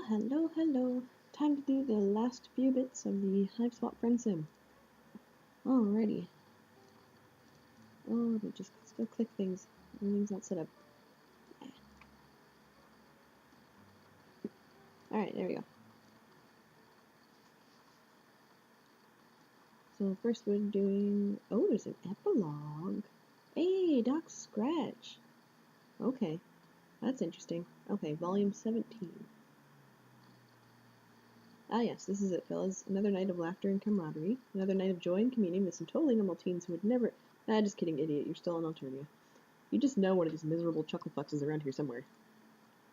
Well, hello, hello. Time to do the last few bits of the Hiveswap FriendSim. Alrighty. Oh, they just still click things. Everything's not set up. Alright, there we go. So first we're doing... Oh, there's an epilogue. Hey, Doc Scratch. Okay, that's interesting. Okay, volume 17. Ah yes, this is it, fellas. Another night of laughter and camaraderie. Another night of joy and communion with some totally normal teens who would never... Ah, just kidding, idiot. You're still in Alternia. You just know one of these miserable chucklefucks is around here somewhere,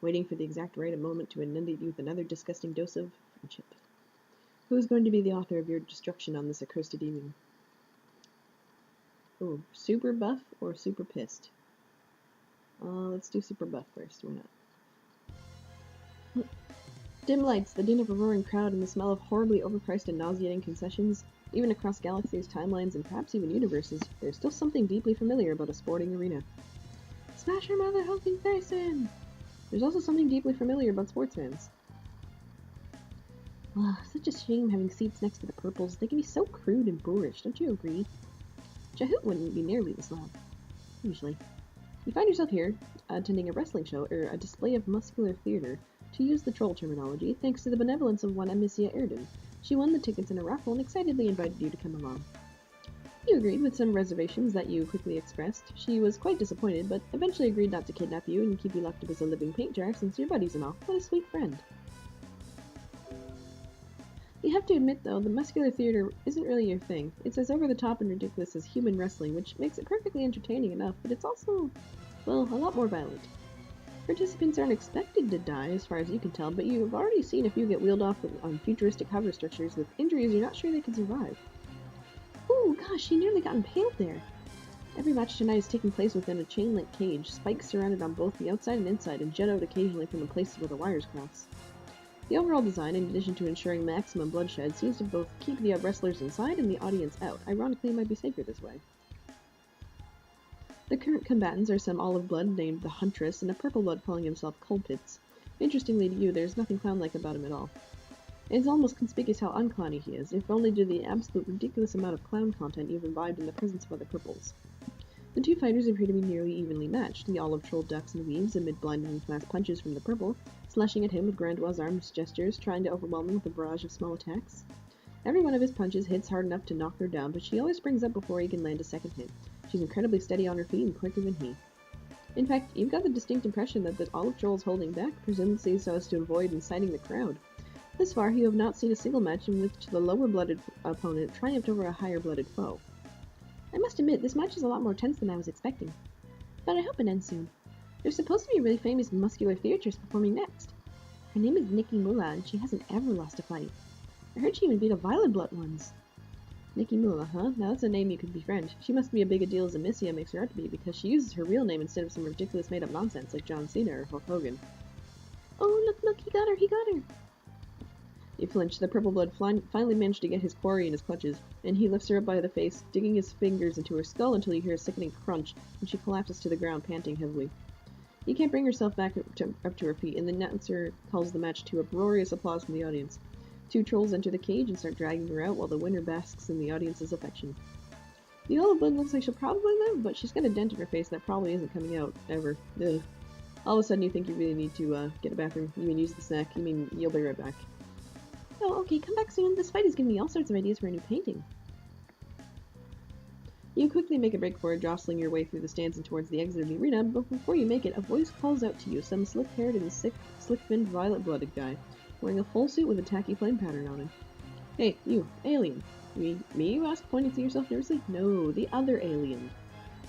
waiting for the exact right moment to inundate you with another disgusting dose of friendship. Who is going to be the author of your destruction on this accursed evening? Ooh, super buff or super pissed? Let's do super buff first, why not? Dim lights, the din of a roaring crowd, and the smell of horribly overpriced and nauseating concessions. Even across galaxies, timelines, and perhaps even universes, there's still something deeply familiar about a sporting arena. Smash your mother, hulking Thyson! There's also something deeply familiar about sports fans. Such a shame having seats next to the purples. They can be so crude and boorish, don't you agree? Jahoot wouldn't be nearly this loud. Usually. You find yourself here, attending a wrestling show, or a display of muscular theater, to use the troll terminology, thanks to the benevolence of one Amicia Erden. She won the tickets in a raffle and excitedly invited you to come along. You agreed with some reservations that you quickly expressed. She was quite disappointed, but eventually agreed not to kidnap you and keep you locked up as a living paint jar since you're buddies and all. What a sweet friend. You have to admit, though, the muscular theater isn't really your thing. It's as over-the-top and ridiculous as human wrestling, which makes it perfectly entertaining enough, but it's also, well, a lot more violent. Participants aren't expected to die, as far as you can tell, but you've already seen a few get wheeled off on futuristic hover structures with injuries you're not sure they can survive. Ooh, gosh, she nearly got impaled there. Every match tonight is taking place within a chain-link cage, spikes surrounded on both the outside and inside, and jet out occasionally from the places where the wires cross. The overall design, in addition to ensuring maximum bloodshed, seems to both keep the wrestlers inside and the audience out. Ironically, it might be safer this way. The current combatants are some olive blood named the Huntress and a purple blood calling himself Colpitz. Interestingly to you, there's nothing clown-like about him at all. It's almost conspicuous how unclowny he is, if only due to the absolute ridiculous amount of clown content you've imbibed in the presence of other purples. The two fighters appear to be nearly evenly matched, the olive troll ducks and weaves amid blinding fast punches from the purple, slashing at him with grandiose arms gestures, trying to overwhelm him with a barrage of small attacks. Every one of his punches hits hard enough to knock her down, but she always springs up before he can land a second hit. She's incredibly steady on her feet and quicker than he. In fact, you've got the distinct impression that the olive troll is holding back, presumably so as to avoid inciting the crowd. Thus far, you have not seen a single match in which the lower-blooded opponent triumphed over a higher-blooded foe. I must admit, this match is a lot more tense than I was expecting. But I hope it ends soon. There's supposed to be a really famous muscular theatress performing next. Her name is Nihkee Moolah, and she hasn't ever lost a fight. I heard she even beat a violet blood once. Nihkee Moolah, huh? Now that's a name you could befriend. She must be a big a deal as Amicia makes her out to be, because she uses her real name instead of some ridiculous made-up nonsense like John Cena or Hulk Hogan. Oh, look, he got her! You flinch. The purple blood finally managed to get his quarry in his clutches, and he lifts her up by the face, digging his fingers into her skull until you hear a sickening crunch, and she collapses to the ground, panting heavily. You can't bring herself back up to her feet, and the announcer calls the match to uproarious applause from the audience. Two trolls enter the cage and start dragging her out, while the winner basks in the audience's affection. The olive blood looks like she'll probably live, but she's got a dent in her face that probably isn't coming out, ever. Ugh. All of a sudden you think you really need to, get a bathroom. You mean use the snack. You mean you'll be right back. Oh, okay, come back soon. This fight has given me all sorts of ideas for a new painting. You quickly make a break for it, jostling your way through the stands and towards the exit of the arena, but before you make it, a voice calls out to you, some slick-haired and slick-finned violet-blooded guy, wearing a full suit with a tacky flame pattern on him. Hey, you, alien. Me, you ask, pointing to yourself nervously? No, the other alien.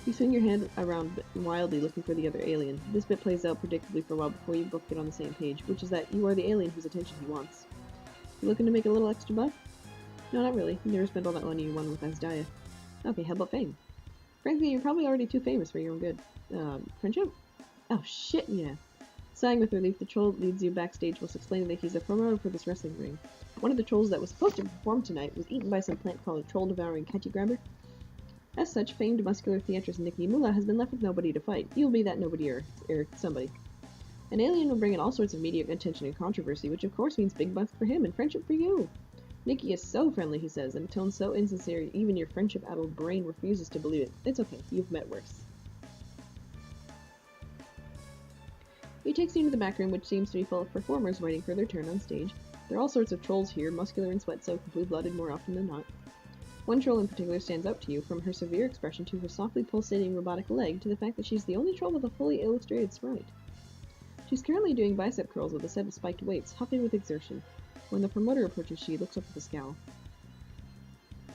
You swing your hand around wildly looking for the other alien. This bit plays out predictably for a while before you both get on the same page, which is that you are the alien whose attention he wants. You looking to make a little extra buck? No, not really. You never spent all that money you won with Asdaya. Okay, how about fame? Frankly, you're probably already too famous for your own good. Friendship? Oh, shit, yeah. Sighing with relief, the troll leads you backstage whilst explaining that he's a promoter for this wrestling ring. One of the trolls that was supposed to perform tonight was eaten by some plant called a troll-devouring catchy grabber. As such, famed muscular theatress Nihkee Moolah has been left with nobody to fight. You'll be that nobody or somebody. An alien will bring in all sorts of media attention and controversy, which of course means big bucks for him and friendship for you. Nihkee is so friendly, he says, in a tone so insincere even your friendship-addled brain refuses to believe it. It's okay, you've met worse. He takes you into the back room, which seems to be full of performers waiting for their turn on stage. There are all sorts of trolls here, muscular and sweat-soaked, blue-blooded more often than not. One troll in particular stands out to you, from her severe expression to her softly pulsating robotic leg to the fact that she's the only troll with a fully illustrated sprite. She's currently doing bicep curls with a set of spiked weights, huffing with exertion. When the promoter approaches, she looks up with a scowl.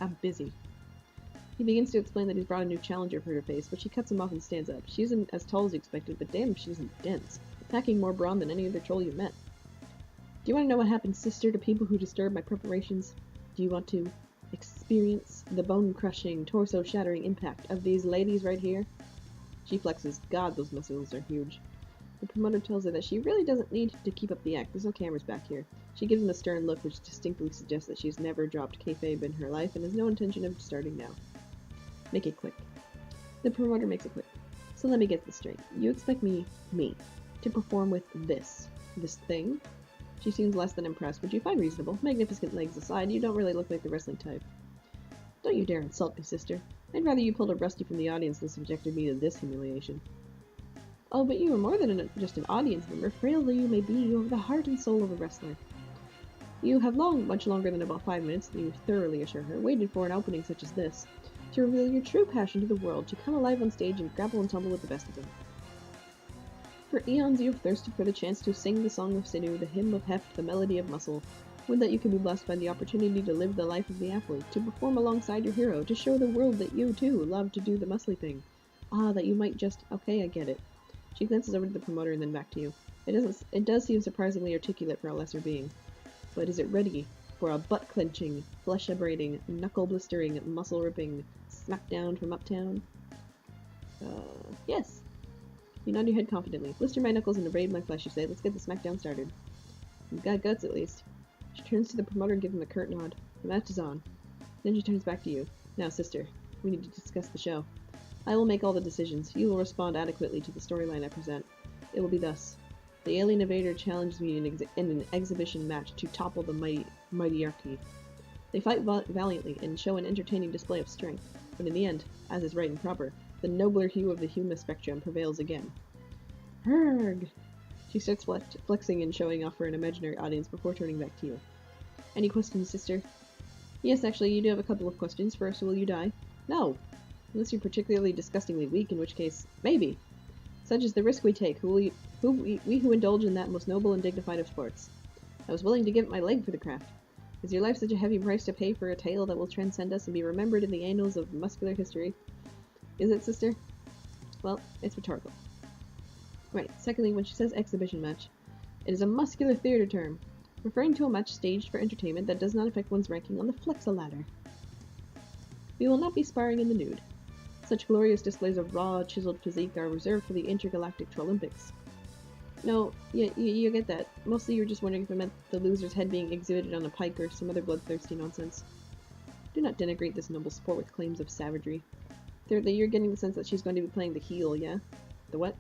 I'm busy. He begins to explain that he's brought a new challenger for her to face, but she cuts him off and stands up. She isn't as tall as you expected, but damn if she isn't dense, packing more brawn than any other troll you've met. Do you want to know what happens, sister, to people who disturb my preparations? Do you want to experience the bone-crushing, torso-shattering impact of these ladies right here? She flexes. God, those muscles are huge. The promoter tells her that she really doesn't need to keep up the act. There's no cameras back here. She gives him a stern look which distinctly suggests that she's never dropped kayfabe in her life and has no intention of starting now. Make it quick. The promoter makes it quick. So let me get this straight. You expect me, to perform with this thing? She seems less than impressed, which you find reasonable. Magnificent legs aside, you don't really look like the wrestling type. Don't you dare insult me, sister. I'd rather you pulled a Rusty from the audience than subjected me to this humiliation. Oh, but you are more than just an audience member. Frail though you may be, you have the heart and soul of a wrestler. You have much longer than about 5 minutes, you thoroughly assure her, waited for an opening such as this, to reveal your true passion to the world, to come alive on stage and grapple and tumble with the best of them. For eons you have thirsted for the chance to sing the song of sinew, the hymn of heft, the melody of muscle. Would that you could be blessed by the opportunity to live the life of the athlete, to perform alongside your hero, to show the world that you, too, love to do the muscly thing. Ah, that you might just... Okay, I get it. She glances over to the promoter and then back to you. It does seem surprisingly articulate for a lesser being. But is it ready for a butt-clenching, flesh-abrading, knuckle-blistering, muscle-ripping smackdown from uptown? Yes. You nod your head confidently. Blister my knuckles and abrade my flesh, you say. Let's get the smackdown started. You've got guts, at least. She turns to the promoter and gives him a curt nod. The match is on. Then she turns back to you. Now, sister, we need to discuss the show. I will make all the decisions. You will respond adequately to the storyline I present. It will be thus. The alien invader challenges me in an exhibition match to topple the mightyarchy. They fight valiantly and show an entertaining display of strength, but in the end, as is right and proper, the nobler hue of the human spectrum prevails again. Herg! She starts flexing and showing off for an imaginary audience before turning back to you. Any questions, sister? Yes, actually, you do have a couple of questions. First, will you die? No. Unless you're particularly disgustingly weak, in which case, maybe. Such is the risk we take, we who indulge in that most noble and dignified of sports. I was willing to give my leg for the craft. Is your life such a heavy price to pay for a tale that will transcend us and be remembered in the annals of muscular history? Is it, sister? Well, it's rhetorical. Right. Secondly, when she says exhibition match, it is a muscular theater term, referring to a match staged for entertainment that does not affect one's ranking on the flex-a-ladder. We will not be sparring in the nude. Such glorious displays of raw, chiseled physique are reserved for the intergalactic Trolympics. No, you get that. Mostly you're just wondering if it meant the loser's head being exhibited on a pike or some other bloodthirsty nonsense. Do not denigrate this noble sport with claims of savagery. Thirdly, you're getting the sense that she's going to be playing the heel, yeah? The what?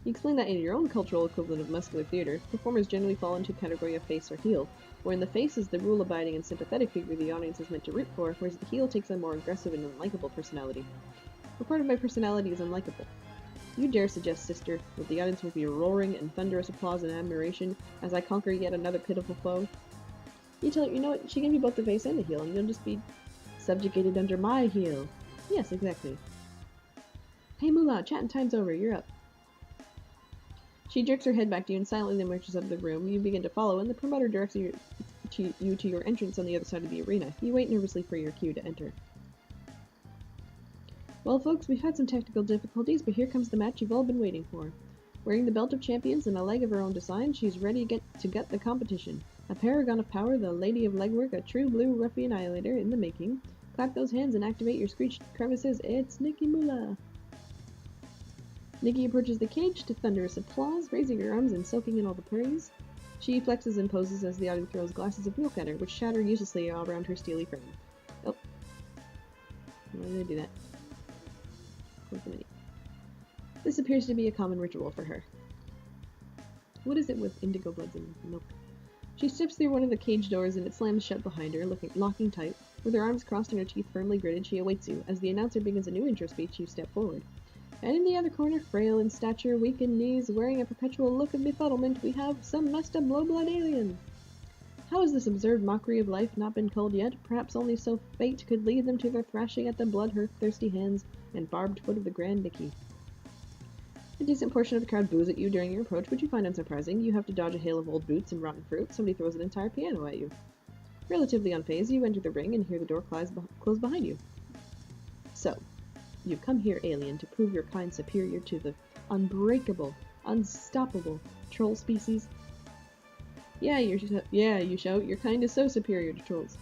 You explain that in your own cultural equivalent of muscular theater, performers generally fall into a category of face or heel, wherein the face is the rule-abiding and sympathetic figure the audience is meant to root for, whereas the heel takes a more aggressive and unlikable personality. What part of my personality is unlikable? You dare suggest, sister, that the audience will be roaring in thunderous applause and admiration as I conquer yet another pitiful foe? You know what, she can be both the face and the heel, and you'll just be subjugated under my heel. Yes, exactly. Hey Moolah, chatting time's over, you're up. She jerks her head back to you and silently marches out of the room. You begin to follow, and the promoter directs you to your entrance on the other side of the arena. You wait nervously for your cue to enter. Well, folks, we've had some technical difficulties, but here comes the match you've all been waiting for. Wearing the belt of champions and a leg of her own design, she's ready to gut the competition. A paragon of power, the lady of legwork, a true blue ruffian annihilator in the making. Clap those hands and activate your screeched crevices. It's Nihkee Moolah! Nihkee approaches the cage to thunderous applause, raising her arms and soaking in all the praise. She flexes and poses as the audience throws glasses of milk at her, which shatter uselessly all around her steely frame. Oh. Why did I do that? This appears to be a common ritual for her. What is it with indigo bloods and milk? She steps through one of the cage doors and it slams shut behind her, locking tight. With her arms crossed and her teeth firmly gritted, she awaits you. As the announcer begins a new intro speech, you step forward. And in the other corner, frail in stature, weak in knees, wearing a perpetual look of befuddlement, we have some messed up blow-blood alien. How has this absurd mockery of life not been culled yet? Perhaps only so fate could lead them to their thrashing at the blood-thirsty hands and barbed foot of the Grand Nihkee. A decent portion of the crowd boos at you during your approach, which you find unsurprising. You have to dodge a hail of old boots and rotten fruit. Somebody throws an entire piano at you. Relatively unfazed, you enter the ring and hear the door close behind you. So, you've come here, alien, to prove your kind superior to the unbreakable, unstoppable troll species? Yeah, you shout, your kind is so superior to trolls.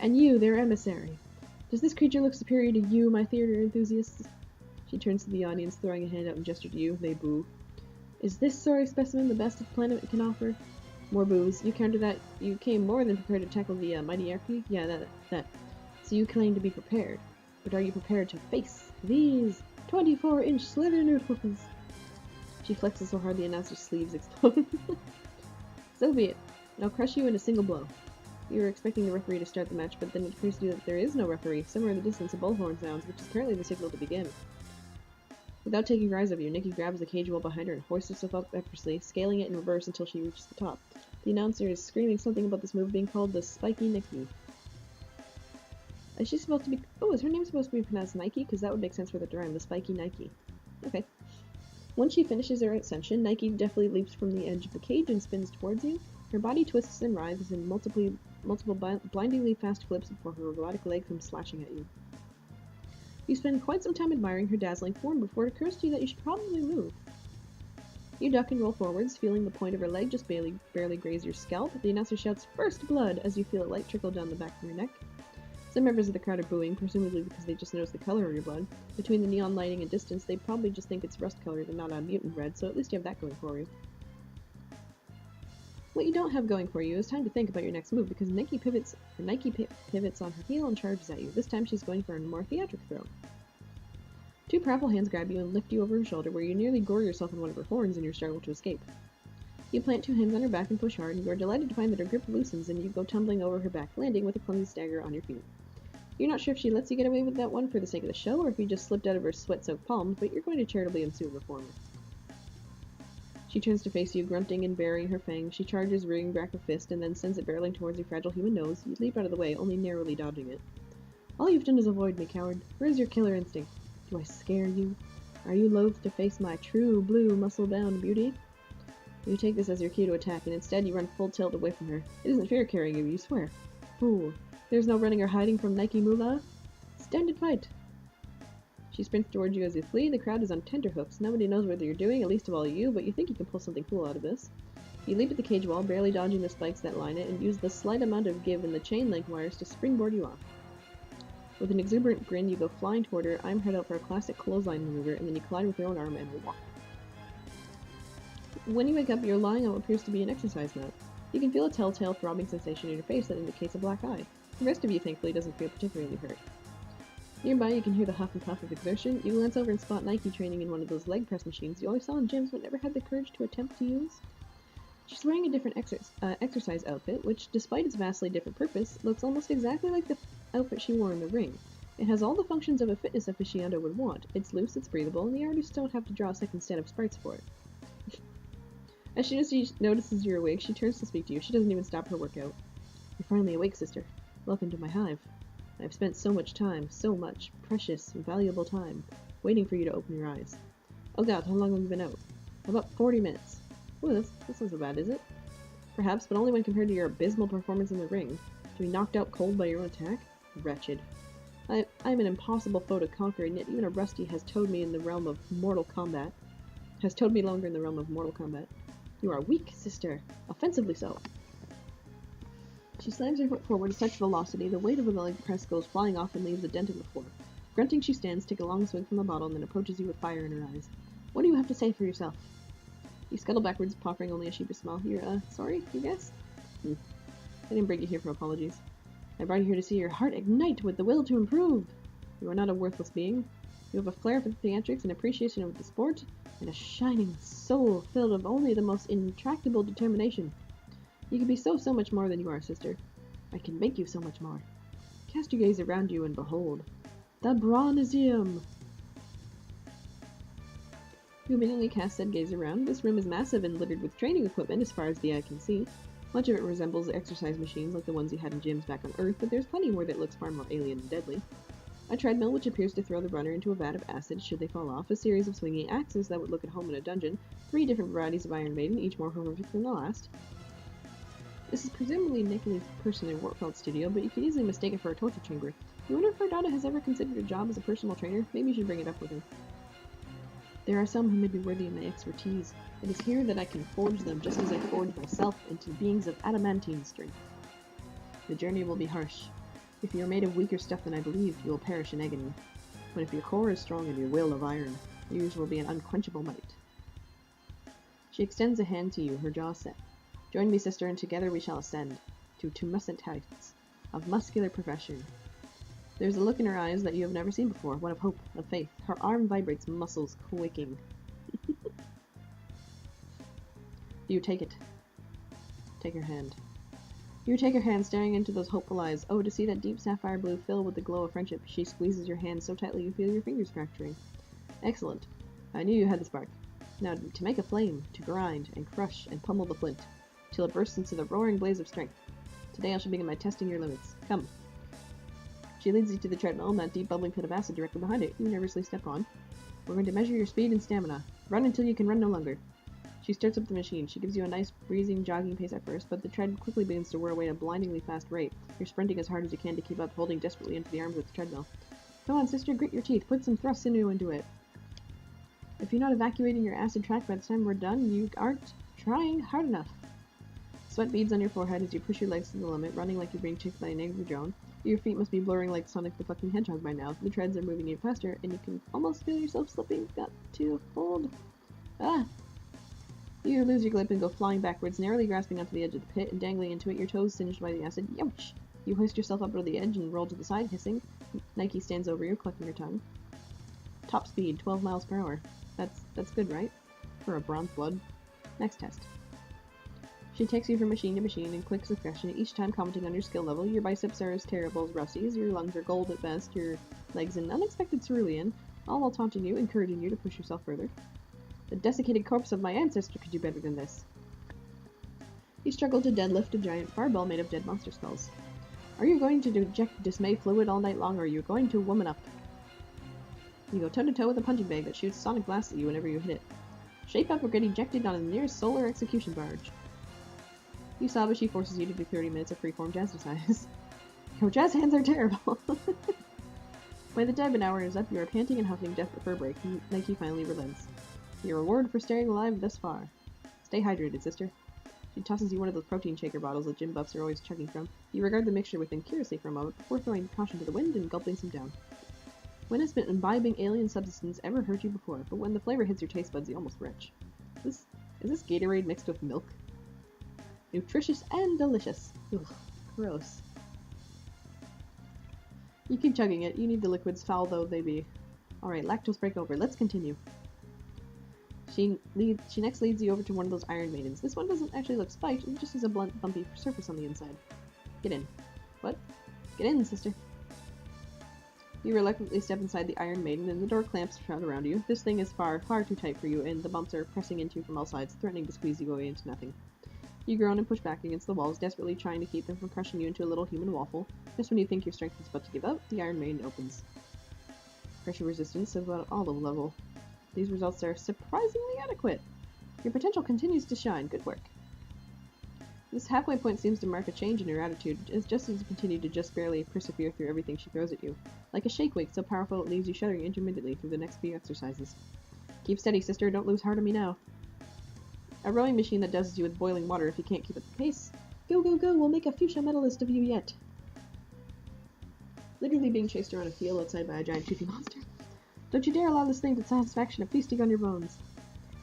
And you, their emissary. Does this creature look superior to you, my theater enthusiasts? She turns to the audience, throwing a hand out and gesture to you. They boo. Is this sorry specimen the best the planet can offer? More boos. You counter that you came more than prepared to tackle the mighty Heir? Yeah, that. So you claim to be prepared. But are you prepared to face these 24-inch slither noodles? She flexes so hard the announcer's sleeves explode. So be it. I'll crush you in a single blow. You were expecting the referee to start the match, but then it occurs to you that there is no referee. Somewhere in the distance a bullhorn sounds, which is apparently the signal to begin. Without taking her eyes off you, Nihkee grabs the cage wall behind her and hoists herself up effortlessly, scaling it in reverse until she reaches the top. The announcer is screaming something about this move being called the Spiky Nihkee. Is she supposed to be... Oh, is her name supposed to be pronounced Nike? Because that would make sense for the rhyme, the Spiky Nihkee. Okay. Once she finishes her ascension, Nihkee deftly leaps from the edge of the cage and spins towards you. Her body twists and writhes in multiple blindingly fast flips before her robotic leg comes slashing at you. You spend quite some time admiring her dazzling form before it occurs to you that you should probably move. You duck and roll forwards, feeling the point of her leg just barely graze your scalp. The announcer shouts, "First blood!" as you feel a light trickle down the back of your neck. Some members of the crowd are booing, presumably because they just noticed the color of your blood. Between the neon lighting and distance, they probably just think it's rust-colored and not a mutant red, so at least you have that going for you. What you don't have going for you is time to think about your next move, because Nihkee pivots on her heel and charges at you. This time she's going for a more theatric throw. Two powerful hands grab you and lift you over her shoulder, where you nearly gore yourself on one of her horns in your struggle to escape. You plant two hands on her back and push hard, and you are delighted to find that her grip loosens and you go tumbling over her back, landing with a clumsy stagger on your feet. You're not sure if she lets you get away with that one for the sake of the show, or if you just slipped out of her sweat-soaked palms, but you're going to charitably assume the former. She turns to face you, grunting and baring her fangs. She charges, rearing back her fist, and then sends it barreling towards your fragile human nose. You leap out of the way, only narrowly dodging it. All you've done is avoid me, coward. Where's your killer instinct? Do I scare you? Are you loath to face my true blue, muscle-bound beauty? You take this as your cue to attack, and instead you run full tilt away from her. It isn't fair carrying you swear. Fool. There's no running or hiding from Nihkee Moolah. Stand and fight. She sprints towards you as you flee. The crowd is on tenterhooks. Nobody knows what you're doing, at least of all you, but you think you can pull something cool out of this. You leap at the cage wall, barely dodging the spikes that line it, and use the slight amount of give in the chain link wires to springboard you off. With an exuberant grin, you go flying toward her, arm head out for a classic clothesline maneuver, and then you collide with your own arm and walk. When you wake up, you're lying on what appears to be an exercise mat. You can feel a telltale throbbing sensation in your face that indicates a black eye. The rest of you, thankfully, doesn't feel particularly hurt. Nearby, you can hear the huff and puff of exertion. You glance over and spot Nihkee training in one of those leg press machines you always saw in gyms but never had the courage to attempt to use. She's wearing a different exercise outfit, which, despite its vastly different purpose, looks almost exactly like the outfit she wore in the ring. It has all the functions of a fitness aficionado would want. It's loose, it's breathable, and the artists don't have to draw a second set of sprites for it. As soon as she notices you're awake, she turns to speak to you. She doesn't even stop her workout. You're finally awake, sister. Welcome to my hive. I've spent so much time, so much precious, valuable time, waiting for you to open your eyes. Oh god, how long have you been out? About 40 minutes. Ooh, this isn't so bad, is it? Perhaps, but only when compared to your abysmal performance in the ring. To be knocked out cold by your own attack? Wretched. I'm an impossible foe to conquer, and yet even a Rusty has towed me in the realm of mortal combat. Has towed me longer in the realm of mortal combat. You are weak, sister. Offensively so. She slams her foot forward at such velocity, the weight of the leg press goes flying off and leaves a dent in the floor. Grunting, she stands, takes a long swig from the bottle, and then approaches you with fire in her eyes. What do you have to say for yourself? You scuttle backwards, proffering only a sheepish smile. You're, sorry, you guess? I didn't bring you here for apologies. I brought you here to see your heart ignite with the will to improve. You are not a worthless being. You have a flair for the theatrics and appreciation of the sport. and a shining soul filled with only the most intractable determination. You can be so much more than you are, sister. I can make you so much more. Cast your gaze around you and behold. The Bronzeum! You immediately cast said gaze around. This room is massive and littered with training equipment as far as the eye can see. Much of it resembles exercise machines like the ones you had in gyms back on Earth, but there's plenty more that looks far more alien and deadly. A treadmill which appears to throw the runner into a vat of acid should they fall off, a series of swinging axes that would look at home in a dungeon, 3 different varieties of Iron Maiden, each more horrific than the last. This is presumably Nihkee's personal workout studio, but you could easily mistake it for a torture chamber. You wonder if Daraya has ever considered a job as a personal trainer? Maybe you should bring it up with her. There are some who may be worthy of my expertise. It is here that I can forge them, just as I forged myself into beings of adamantine strength. The journey will be harsh. If you are made of weaker stuff than I believe, you will perish in agony. But if your core is strong and your will of iron, yours will be an unquenchable might. She extends a hand to you, her jaw set. Join me, sister, and together we shall ascend to tumescent heights of muscular perfection. There's a look in her eyes that you have never seen before, one of hope, of faith. Her arm vibrates, muscles quaking. Do you take it? Take her hand. You take her hand, staring into those hopeful eyes. Oh, to see that deep sapphire blue fill with the glow of friendship. She squeezes your hand so tightly you feel your fingers fracturing. Excellent. I knew you had the spark. Now, to make a flame, to grind, and crush, and pummel the flint, till it bursts into the roaring blaze of strength. Today I shall begin by testing your limits. Come. She leads you to the treadmill and that deep bubbling pit of acid directly behind it. You nervously step on. We're going to measure your speed and stamina. Run until you can run no longer. She starts up the machine. She gives you a nice, breezing, jogging pace at first, but the tread quickly begins to whir away at a blindingly fast rate. You're sprinting as hard as you can to keep up, holding desperately into the arms of the treadmill. Come on, sister, grit your teeth. Put some thrust into it. If you're not evacuating your acid track by the time we're done, you aren't trying hard enough. Sweat beads on your forehead as you push your legs to the limit, running like you're being chased by an angry drone. Your feet must be blurring like Sonic the fucking Hedgehog by now. The treads are moving even faster, and you can almost feel yourself slipping. Got to hold. Ah! You lose your grip and go flying backwards, narrowly grasping onto the edge of the pit and dangling into it, your toes singed by the acid. Youch! You hoist yourself up to the edge and roll to the side, hissing. Nihkee stands over you, clucking her tongue. Top speed, 12 miles per hour. That's good, right? For a bronze blood. Next test. She takes you from machine to machine in quick succession, each time commenting on your skill level. Your biceps are as terrible as Rusty's, your lungs are gold at best, your legs an unexpected cerulean, all while taunting you, encouraging you to push yourself further. The desiccated corpse of my ancestor could do better than this. You struggle to deadlift a giant barbell made of dead monster skulls. Are you going to inject dismay fluid all night long, or are you going to woman up? You go toe-to-toe with a punching bag that shoots sonic blasts at you whenever you hit it. Shape up or get ejected on the nearest solar execution barge. You sob as she forces you to do 30 minutes of freeform jazzercise. Your jazz hands are terrible! By the time an hour is up, you are panting and huffing desperate for a break. Nihkee finally relents. Your reward for staying alive thus far. Stay hydrated, sister. She tosses you one of those protein shaker bottles that gym buffs are always chugging from. You regard the mixture with them curiously for a moment before throwing caution to the wind and gulping some down. When has been imbibing alien substance ever hurt you before? But when the flavor hits your taste buds, you almost retch. Is this Gatorade mixed with milk? Nutritious and delicious. Ugh, gross. You keep chugging it. You need the liquids, foul though they be. Alright, lactose break over. Let's continue. She next leads you over to one of those Iron Maidens. This one doesn't actually look spiked, it just has a blunt, bumpy surface on the inside. Get in. What? Get in, sister. You reluctantly step inside the Iron Maiden, and the door clamps shut around you. This thing is far, far too tight for you, and the bumps are pressing into you from all sides, threatening to squeeze you away into nothing. You groan and push back against the walls, desperately trying to keep them from crushing you into a little human waffle. Just when you think your strength is about to give out, the Iron Maiden opens. Pressure resistance of about all level. These results are surprisingly adequate. Your potential continues to shine. Good work. This halfway point seems to mark a change in her attitude, just as you continue to just barely persevere through everything she throws at you. Like a shake weight so powerful it leaves you shuddering intermittently through the next few exercises. Keep steady, sister. Don't lose heart on me now. A rowing machine that douses you with boiling water if you can't keep up the pace. Go, go, go! We'll make a fuchsia medalist of you yet! Literally being chased around a field outside by a giant toothy monster. Don't you dare allow this thing the satisfaction of feasting on your bones.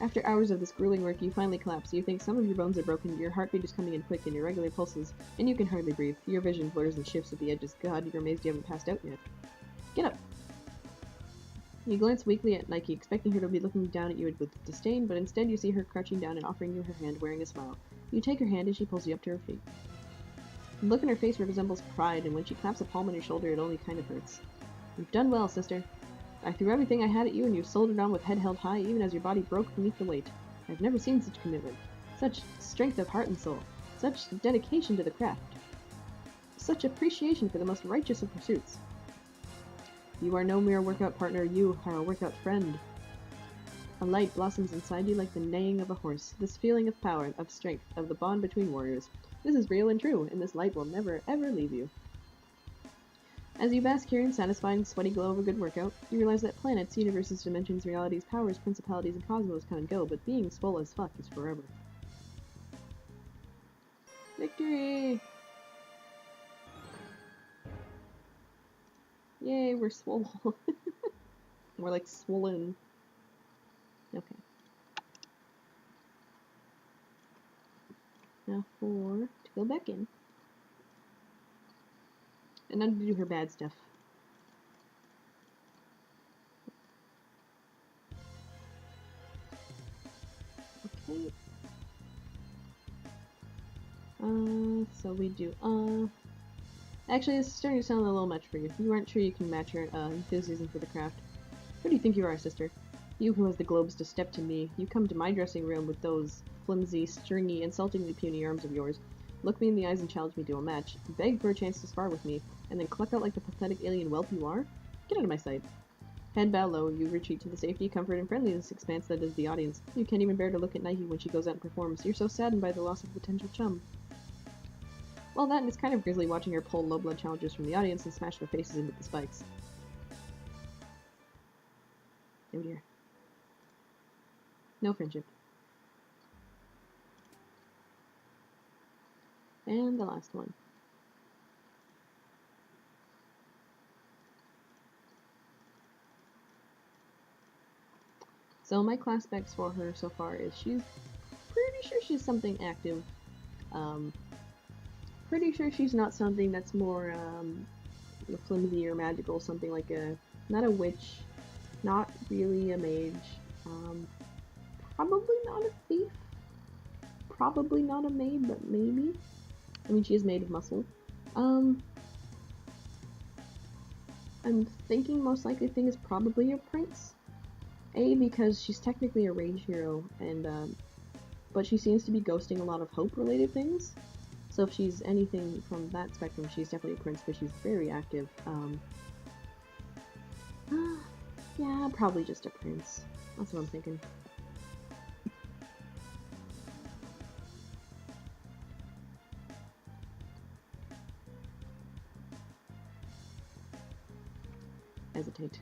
After hours of this grueling work, you finally collapse. You think some of your bones are broken, your heartbeat is coming in quick and irregular pulses, and you can hardly breathe. Your vision blurs and shifts at the edges. God, you're amazed you haven't passed out yet. Get up! You glance weakly at Nihkee, expecting her to be looking down at you with disdain, but instead you see her crouching down and offering you her hand, wearing a smile. You take her hand and she pulls you up to her feet. The look in her face resembles pride, and when she claps a palm on your shoulder, it only kind of hurts. You've done well, sister. I threw everything I had at you, and you soldiered on with head held high, even as your body broke beneath the weight. I've never seen such commitment, such strength of heart and soul, such dedication to the craft, such appreciation for the most righteous of pursuits. You are no mere workout partner, you are a workout friend. A light blossoms inside you like the neighing of a horse, this feeling of power, of strength, of the bond between warriors. This is real and true, and this light will never, ever leave you. As you bask here in satisfied and sweaty glow of a good workout, you realize that planets, universes, dimensions, realities, powers, principalities, and cosmos come and go, but being swole as fuck is forever. Victory! Yay, we're swole. We're like swollen. Okay. Now to go back in. And undo her bad stuff. Okay. So we do, actually, this is starting to sound a little much for you. You aren't sure you can match your, enthusiasm for the craft. Who do you think you are, sister? You who has the globes to step to me. You come to my dressing room with those flimsy, stringy, insultingly puny arms of yours. Look me in the eyes and challenge me to a match. Beg for a chance to spar with me, and then cluck out like the pathetic alien whelp you are? Get out of my sight. Head bow low, you retreat to the safety, comfort, and friendliness expanse that is the audience. You can't even bear to look at Nihkee when she goes out and performs. You're so saddened by the loss of potential chum. Well, that and it's kind of grisly watching her pull low-blood challengers from the audience and smash their faces into the spikes. Oh dear. No friendship. And the last one. So my class specs for her so far is she's pretty sure she's something active. Pretty sure she's not something that's more flimsy or magical, something like not a witch, not really a mage, probably not a thief, probably not a maid, but maybe. I mean, she is made of muscle. I'm thinking most likely thing is probably a prince. A, because she's technically a rage hero, and but she seems to be ghosting a lot of hope-related things. So if she's anything from that spectrum, she's definitely a prince, because she's very active. Yeah, probably just a prince. That's what I'm thinking. Hesitate.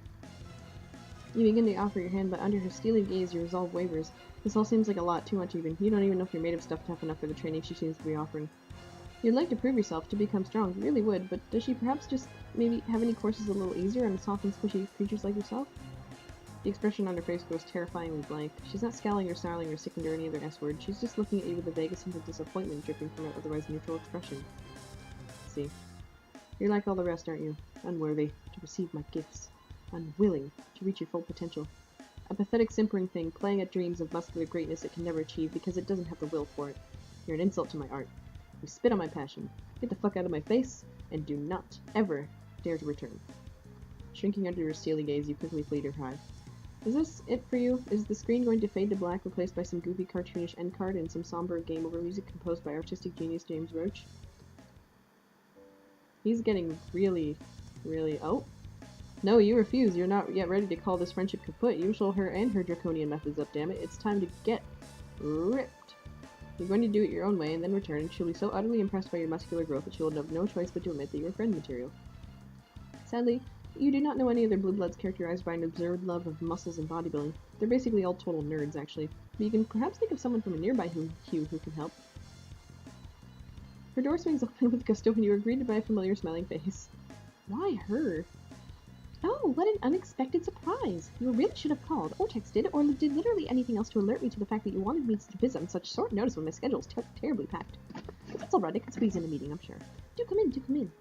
You begin to offer your hand, but under her steely gaze, your resolve wavers. This all seems like a lot, too much even. You don't even know if you're made of stuff tough enough for the training she seems to be offering. You'd like to prove yourself, to become strong, you really would, but does she perhaps just maybe have any courses a little easier on soft and squishy creatures like yourself? The expression on her face grows terrifyingly blank. She's not scowling or snarling or sickened or any other S-word. She's just looking at you with a vague sense of disappointment dripping from her otherwise neutral expression. See. You're like all the rest, aren't you? Unworthy to receive my gifts. Unwilling to reach your full potential. A pathetic simpering thing, playing at dreams of muscular greatness it can never achieve because it doesn't have the will for it. You're an insult to my art. You spit on my passion. Get the fuck out of my face, and do not, ever, dare to return. Shrinking under her steely gaze, you quickly flee her high. Is this it for you? Is the screen going to fade to black, replaced by some goofy cartoonish end card and some somber game over music composed by artistic genius James Roach? He's getting really, really... Oh! No, you refuse. You're not yet ready to call this friendship kaput. You show her and her draconian methods up, dammit. It's time to get ripped. You're going to do it your own way and then return, and she'll be so utterly impressed by your muscular growth that she will have no choice but to admit that you're friend material. Sadly, you do not know any other blue bloods characterized by an absurd love of muscles and bodybuilding. They're basically all total nerds, actually. But you can perhaps think of someone from a nearby hue who can help. Her door swings open with gusto and you are greeted by a familiar smiling face. Why her? Oh, what an unexpected surprise! You really should have called, or texted, or did literally anything else to alert me to the fact that you wanted me to visit on such short notice when my schedule is terribly packed. But that's alright, I can squeeze in a meeting, I'm sure. Do come in, do come in.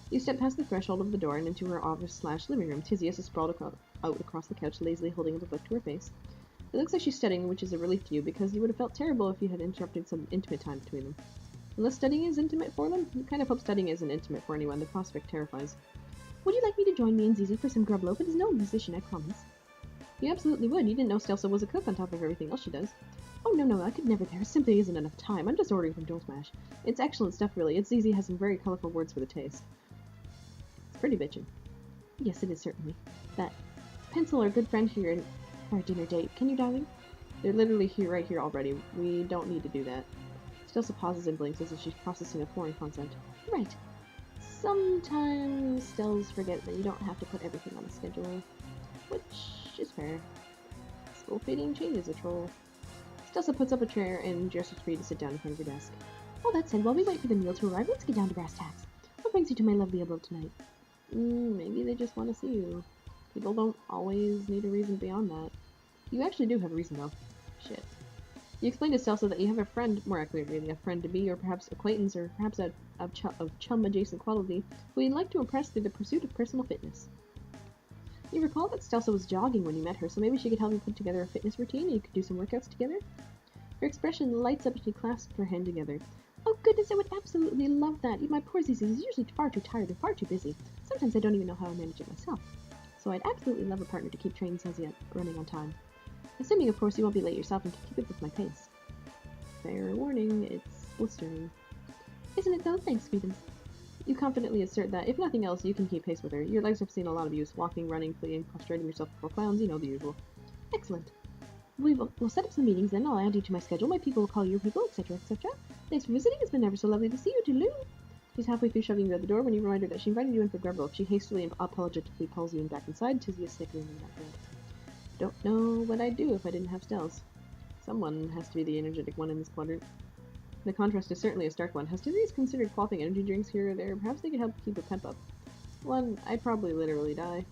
You step past the threshold of the door and into her office/living room. Tizius is sprawled out across the couch, lazily holding up a book to her face. It looks like she's studying, which is a relief to you, because you would have felt terrible if you had interrupted some intimate time between them. Unless studying is intimate for them? You kind of hope studying isn't intimate for anyone. The prospect terrifies. Would you like me to join me and Zizi for some grub loaf? It is no musician, I promise. You absolutely would. You didn't know Stelsa was a cook on top of everything else she does. Oh, no, I could never. There simply isn't enough time. I'm just ordering from Door Smash. It's excellent stuff, really. It's Zizi has some very colorful words for the taste. It's pretty bitchin'. Yes, it is, certainly. That pencil our good friend here for a dinner date. Can you, darling? They're literally here, right here already. We don't need to do that. Stelsa pauses and blinks as if she's processing a foreign concept. Right. Sometimes Stels forget that you don't have to put everything on a schedule. Which is fair. School feeding changes a troll. Stelsa puts up a chair and gestures for you to sit down in front of her desk. All that said, while we wait for the meal to arrive, let's get down to brass tacks. What brings you to my lovely abode tonight? Maybe they just want to see you. People don't always need a reason beyond that. You actually do have a reason, though. Shit. You explain to Stelsa that you have a friend, more accurately, a friend-to-be, or perhaps acquaintance, or perhaps of chum-adjacent quality, who you'd like to impress through the pursuit of personal fitness. You recall that Stelsa was jogging when you met her, so maybe she could help you put together a fitness routine and you could do some workouts together? Her expression lights up as she clasps her hand together. Oh goodness, I would absolutely love that. My poor Zizi is usually far too tired and far too busy. Sometimes I don't even know how I manage it myself. So I'd absolutely love a partner to keep trains running on time. Assuming, of course, you won't be late yourself and can keep up with my pace. Fair warning, it's blistering. Isn't it though? Thanks, Sweetums. You confidently assert that, if nothing else, you can keep pace with her. Your legs have seen a lot of use. Walking, running, fleeing, prostrating yourself before clowns, you know the usual. Excellent. We'll set up some meetings then. I'll add you to my schedule. My people will call your people, etc., etc. Thanks for visiting. It's been ever so lovely to see you, Toodaloo. She's halfway through shoving you out the door when you remind her that she invited you in for grub loaf. She hastily and apologetically pulls you in back inside. Tizzy is snickering in the background. Don't know what I'd do if I didn't have Stels. Someone has to be the energetic one in this quadrant. The contrast is certainly a stark one. Has Tizzy's considered quaffing energy drinks here or there? Perhaps they could help keep a pep up. 1, I'd probably literally die.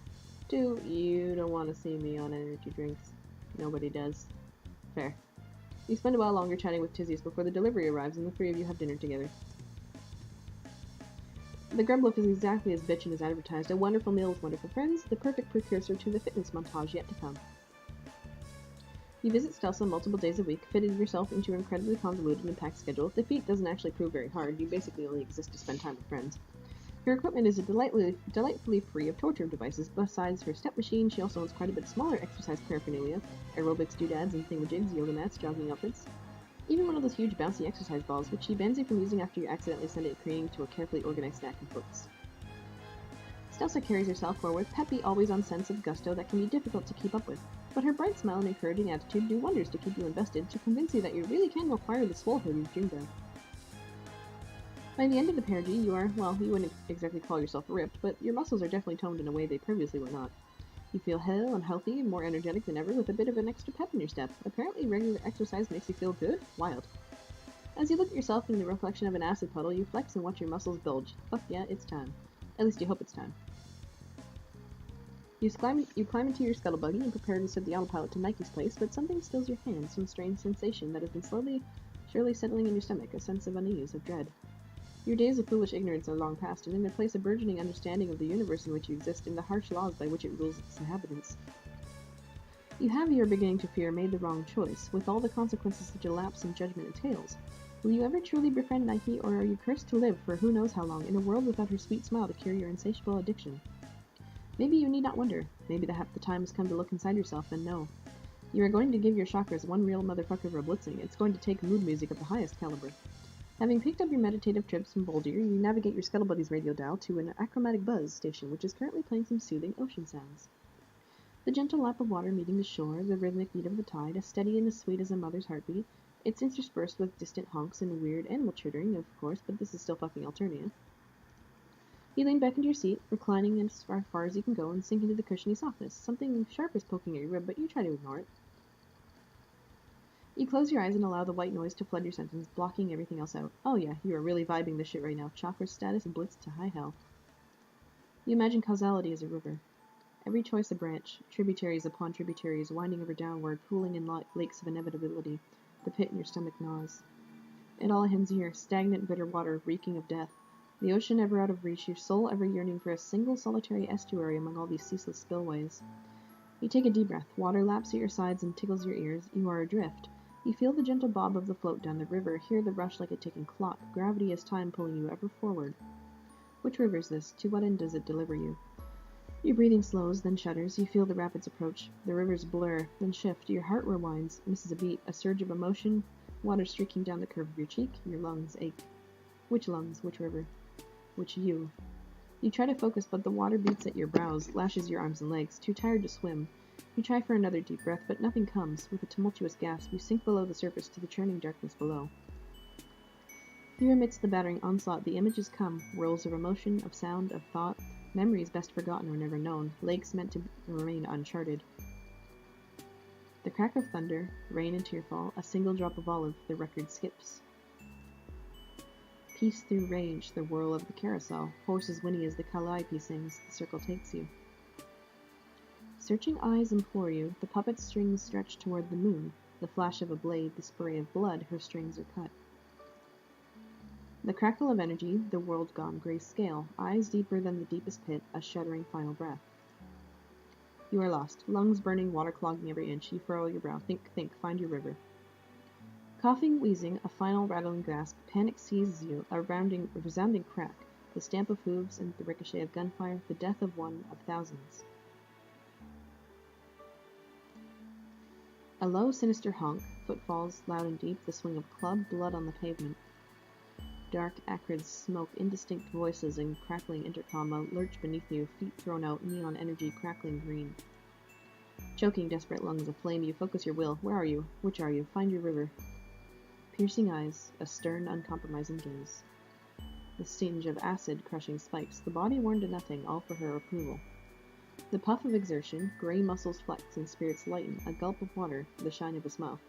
2, you don't want to see me on energy drinks. Nobody does. Fair. You spend a while longer chatting with Tizzy's before the delivery arrives and the three of you have dinner together. The grub loaf is exactly as bitchin' as advertised. A wonderful meal with wonderful friends, the perfect precursor to the fitness montage yet to come. You visit Stelsa multiple days a week, fitted yourself into your incredibly convoluted and packed schedule. The feat doesn't actually prove very hard. You basically only exist to spend time with friends. Her equipment is delightfully free of torture devices. Besides her step machine, she also owns quite a bit smaller exercise paraphernalia, aerobics doodads and thingamajigs, yoga mats, jogging outfits. Even one of those huge bouncy exercise balls, which she bans you from using after you accidentally send it creating to a carefully organized stack of books. Stelsa carries herself forward, peppy, always-on sense of gusto that can be difficult to keep up with, but her bright smile and encouraging attitude do wonders to keep you invested, to convince you that you really can acquire the swolehood you've dreamed of. By the end of the perigee, you are, well, you wouldn't exactly call yourself ripped, but your muscles are definitely toned in a way they previously were not. You feel hale and healthy and more energetic than ever with a bit of an extra pep in your step. Apparently, regular exercise makes you feel good? Wild. As you look at yourself in the reflection of an acid puddle, you flex and watch your muscles bulge. Fuck yeah, it's time. At least you hope it's time. You climb into your scuttle buggy and prepare to set the autopilot to Nike's place, but something stills your hand, some strange sensation that has been surely settling in your stomach, a sense of unease, of dread. Your days of foolish ignorance are long past, and in their place a burgeoning understanding of the universe in which you exist and the harsh laws by which it rules its inhabitants. You have, you are beginning to fear, made the wrong choice, with all the consequences such a lapse in judgment entails. Will you ever truly befriend Nihkee, or are you cursed to live for who knows how long, in a world without her sweet smile to cure your insatiable addiction? Maybe you need not wonder. Maybe the time has come to look inside yourself and know. You are going to give your chakras one real motherfucker for a blitzing. It's going to take mood music of the highest caliber. Having picked up your meditative trips from Boldir, you navigate your Scuttle Buddy's radio dial to an achromatic buzz station, which is currently playing some soothing ocean sounds. The gentle lap of water meeting the shore, the rhythmic beat of the tide, as steady and as sweet as a mother's heartbeat. It's interspersed with distant honks and weird animal chittering, of course, but this is still fucking Alternia. You lean back into your seat, reclining as far as you can go, and sink into the cushiony softness. Something sharp is poking at your rib, but you try to ignore it. You close your eyes and allow the white noise to flood your sentence, blocking everything else out. Oh yeah, you are really vibing this shit right now. Chakra status blitzed to high hell. You imagine causality as a river. Every choice a branch, tributaries upon tributaries, winding ever downward, pooling in lakes of inevitability. The pit in your stomach gnaws. It all ends here, stagnant bitter water, reeking of death. The ocean ever out of reach, your soul ever yearning for a single solitary estuary among all these ceaseless spillways. You take a deep breath. Water laps at your sides and tickles your ears. You are adrift. You feel the gentle bob of the float down the river, hear the rush like a ticking clock. Gravity is time pulling you ever forward. Which river is this? To what end does it deliver you? Your breathing slows, then shudders. You feel the rapids approach. The rivers blur, then shift. Your heart rewinds, misses a beat, a surge of emotion, water streaking down the curve of your cheek. Your lungs ache. Which lungs? Which river? Which you? You try to focus, but the water beats at your brows, lashes your arms and legs, too tired to swim. You try for another deep breath, but nothing comes. With a tumultuous gasp, you sink below the surface to the churning darkness below. Here amidst the battering onslaught, the images come, whirls of emotion, of sound, of thought, memories best forgotten or never known, lakes meant to remain uncharted. The crack of thunder, rain and tearfall, a single drop of olive, the record skips. Peace through rage, the whirl of the carousel, horses whinny as the calliope sings, the circle takes you. Searching eyes implore you, the puppet strings stretch toward the moon, the flash of a blade, the spray of blood, her strings are cut. The crackle of energy, the world gone grayscale, eyes deeper than the deepest pit, a shuddering final breath. You are lost, lungs burning, water clogging every inch. You furrow your brow, think, find your river. Coughing, wheezing, a final rattling gasp, panic seizes you, a resounding crack, the stamp of hooves and the ricochet of gunfire, the death of one of thousands. A low, sinister honk, footfalls loud and deep, the swing of a club, blood on the pavement. Dark, acrid smoke, indistinct voices and crackling intercom, a lurch beneath you, feet thrown out, neon energy crackling green. Choking, desperate lungs aflame, you focus your will. Where are you? Which are you? Find your river. Piercing eyes, a stern, uncompromising gaze. The stinge of acid crushing spikes, the body worn to nothing, all for her approval. The puff of exertion, gray muscles flex and spirits lighten, a gulp of water, the shine of a smile.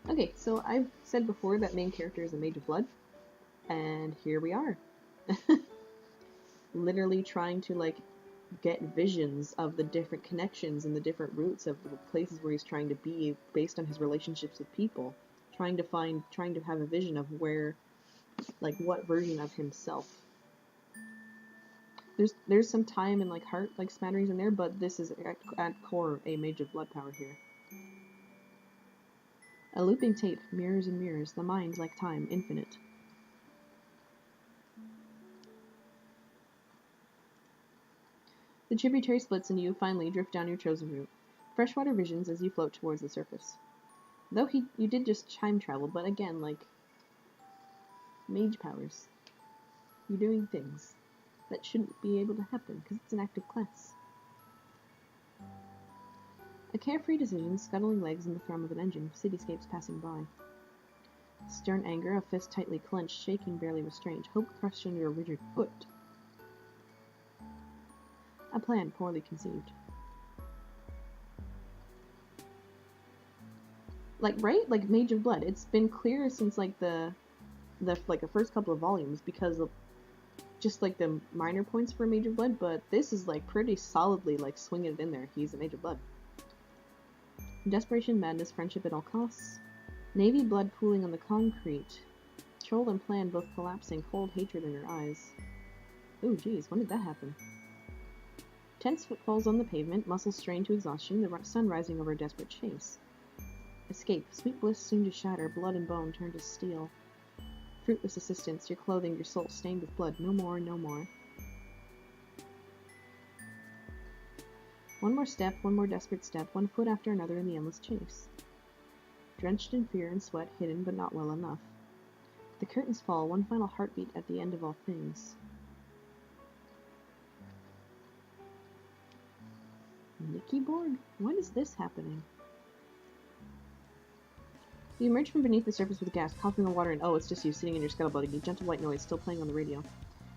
Okay, so I've said before that main character is a mage of blood. And here we are. Literally trying to, get visions of the different connections and the different routes of the places where he's trying to be based on his relationships with people. Trying to have a vision of where, what version of himself. There's some time and, heart, smatterings in there, but this is, at core, a mage of blood power here. A looping tape, mirrors and mirrors, the mind, like time, infinite. The tributary splits and you, finally, drift down your chosen route. Freshwater visions as you float towards the surface. Though you did just time travel, but again, mage powers. You're doing things that shouldn't be able to happen, because it's an active class. A carefree decision, scuttling legs in the thrum of an engine, cityscapes passing by. Stern anger, a fist tightly clenched, shaking barely restrained, hope crushed under a rigid foot. A plan poorly conceived. Right? Mage of Blood. It's been clear since, the first couple of volumes because of just, the minor points for Mage of Blood, but this is, pretty solidly, swinging it in there. He's a Mage of Blood. Desperation, madness, friendship at all costs. Navy blood pooling on the concrete. Troll and plan both collapsing, cold hatred in her eyes. Ooh, geez, when did that happen? Tense footfalls on the pavement, muscles strained to exhaustion, the sun rising over a desperate chase. Escape, sweet bliss soon to shatter, blood and bone turned to steel. Fruitless assistance, your clothing, your soul stained with blood, no more, no more. One more step, one more desperate step, one foot after another in the endless chase. Drenched in fear and sweat, hidden but not well enough. The curtains fall, one final heartbeat at the end of all things. Nihkee board? When is this happening? You emerge from beneath the surface with a gasp, coughing the water, and oh, it's just you sitting in your scuttlebutt, a gentle white noise still playing on the radio.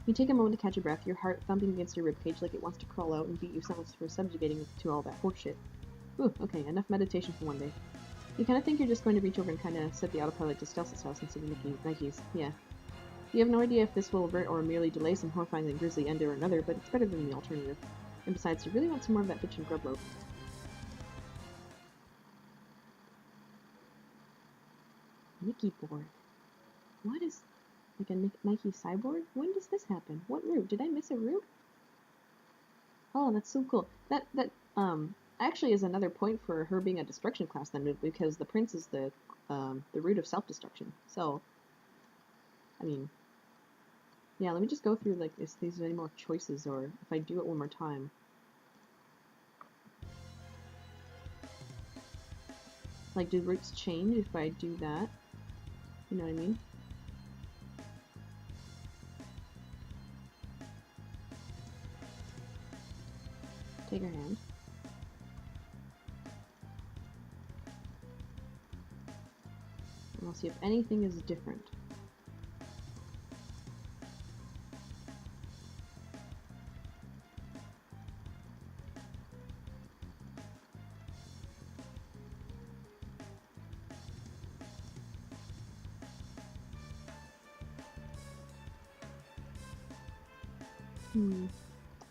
You take a moment to catch your breath, your heart thumping against your ribcage like it wants to crawl out and beat you senseless for subjugating to all that horseshit. Ooh, okay, enough meditation for one day. You kinda think you're just going to reach over and kinda set the autopilot to Stelz's house instead of Nike's. Yeah. You have no idea if this will avert or merely delay some horrifyingly grisly end or another, but it's better than the alternative. And besides, you really want some more of that bitchin' grub loaf. Nihkee board. What is... Like a Nihkee cyborg? When does this happen? What route? Did I miss a route? Oh, that's so cool. That actually is another point for her being a destruction class then, because the prince is the root of self-destruction. So, I mean, yeah, let me just go through, like, if there's any more choices, or if I do it one more time. Like, do routes change if I do that? You know what I mean? Take her hand. And I'll see if anything is different.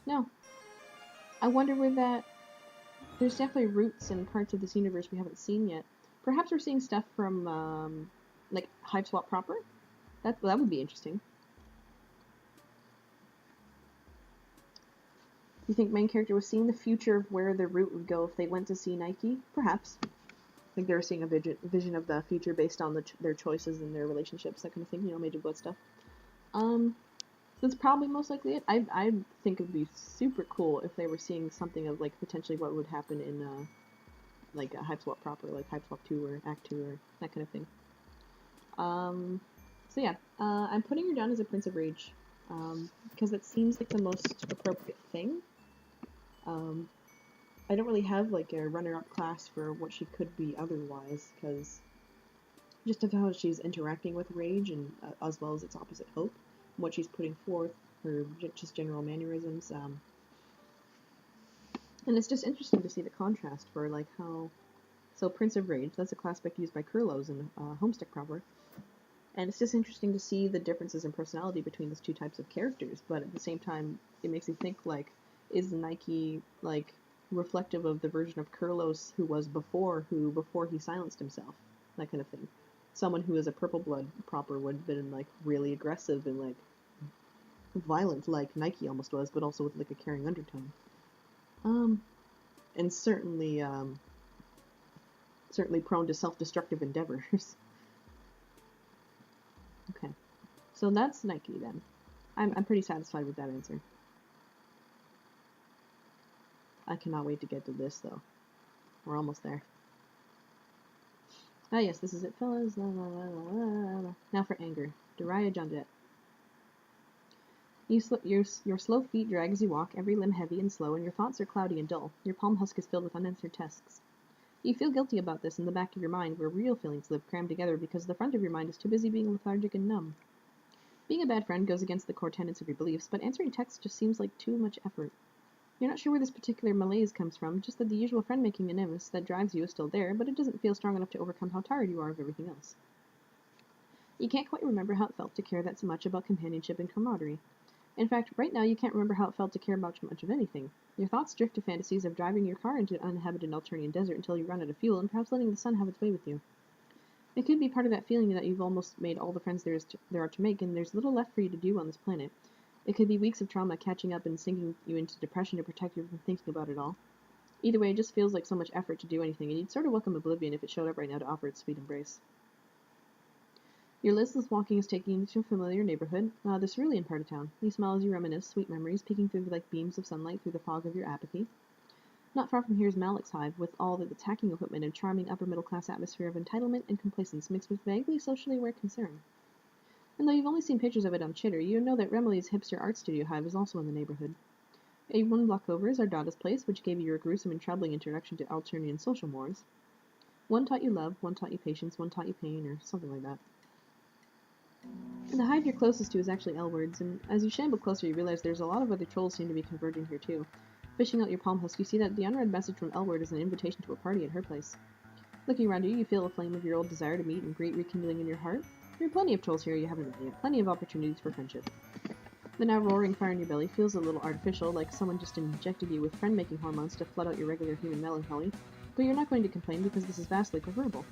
No. I wonder where that... There's definitely roots in parts of this universe we haven't seen yet. Perhaps we're seeing stuff from, like, Hiveswap proper? That would be interesting. You think main character was seeing the future of where the route would go if they went to see Nihkee? Perhaps. I think they were seeing a vision of the future based on their choices and their relationships, that kind of thing, you know, Major Blood stuff. That's probably most likely it. I think it would be super cool if they were seeing something of, like, potentially what would happen in, like, a Hiveswap proper, like Hiveswap 2 or Act 2 or that kind of thing. So yeah, I'm putting her down as a Prince of Rage, because that seems like the most appropriate thing. I don't really have, like, a runner-up class for what she could be otherwise, because just of how she's interacting with Rage, and as well as its opposite, Hope, and what she's putting forth, her just general mannerisms, and it's just interesting to see the contrast for, like, how... So Prince of Rage, that's a class spec used by Kurlos in Homestick proper, and it's just interesting to see the differences in personality between those two types of characters, but at the same time, it makes me think, like, is Nihkee, like, reflective of the version of Kurlos who was before he silenced himself, that kind of thing. Someone who is a purple blood proper would have been, like, really aggressive and, like, violent, like Nihkee almost was, but also with, like, a caring undertone. And certainly prone to self-destructive endeavors. Okay, so that's Nihkee then. I'm pretty satisfied with that answer. I cannot wait to get to this, though. We're almost there. Ah, yes, this is it, fellas. La, la, la, la, la. Now for anger. Daraya Jonjet. Your slow feet drag as you walk, every limb heavy and slow, and your thoughts are cloudy and dull. Your palm husk is filled with unanswered tasks. You feel guilty about this in the back of your mind, where real feelings live crammed together because the front of your mind is too busy being lethargic and numb. Being a bad friend goes against the core tenets of your beliefs, but answering texts just seems like too much effort. You're not sure where this particular malaise comes from, just that the usual friend-making animus that drives you is still there, but it doesn't feel strong enough to overcome how tired you are of everything else. You can't quite remember how it felt to care that so much about companionship and camaraderie. In fact, right now you can't remember how it felt to care about much of anything. Your thoughts drift to fantasies of driving your car into an uninhabited Alternian desert until you run out of fuel, and perhaps letting the sun have its way with you. It could be part of that feeling that you've almost made all the friends there are to make, and there's little left for you to do on this planet. It could be weeks of trauma catching up and sinking you into depression to protect you from thinking about it all. Either way, it just feels like so much effort to do anything, and you'd sort of welcome oblivion if it showed up right now to offer its sweet embrace. Your listless walking is taking you to a familiar neighborhood, the cerulean part of town. You smile as you reminisce, sweet memories peeking through like beams of sunlight through the fog of your apathy. Not far from here is Malik's hive, with all the attacking equipment and charming upper-middle-class atmosphere of entitlement and complacence mixed with vaguely socially aware concern. And though you've only seen pictures of it on Chitter, you know that Remeli's hipster art studio hive is also in the neighborhood. One block over is Ardada's place, which gave you your gruesome and troubling introduction to Alternian social mores. One taught you love, one taught you patience, one taught you pain, or something like that. The hive you're closest to is actually Elward's, and as you shamble closer you realize there's a lot of other trolls seem to be converging here too. Fishing out your palm husk, you see that the unread message from Elward is an invitation to a party at her place. Looking around you, you feel a flame of your old desire to meet and greet rekindling in your heart. There are plenty of trolls here you haven't met yet, plenty of opportunities for friendship. The now roaring fire in your belly feels a little artificial, like someone just injected you with friend-making hormones to flood out your regular human melancholy, but you're not going to complain because this is vastly preferable.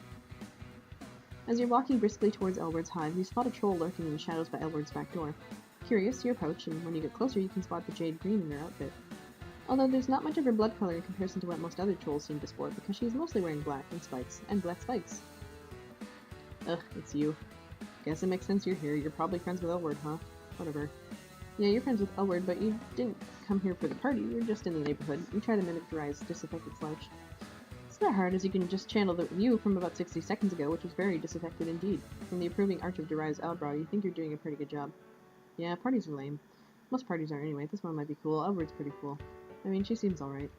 As you're walking briskly towards Elward's hive, you spot a troll lurking in the shadows by Elward's back door. Curious, you approach, and when you get closer, you can spot the jade green in her outfit. Although there's not much of her blood color in comparison to what most other trolls seem to sport, because she's mostly wearing black and black spikes. Ugh, it's you. Guess it makes sense you're here. You're probably friends with Elward, huh? Whatever. Yeah, you're friends with Elward, but you didn't come here for the party. You're just in the neighborhood. You try to mimic Daraya's disaffected slouch. It's not hard, as you can just channel the you from about 60 seconds ago, which was very disaffected indeed. From the approving arch of Daraya's eyebrow, you think you're doing a pretty good job. Yeah, parties are lame. Most parties are anyway. This one might be cool. Elward's pretty cool. I mean, she seems alright.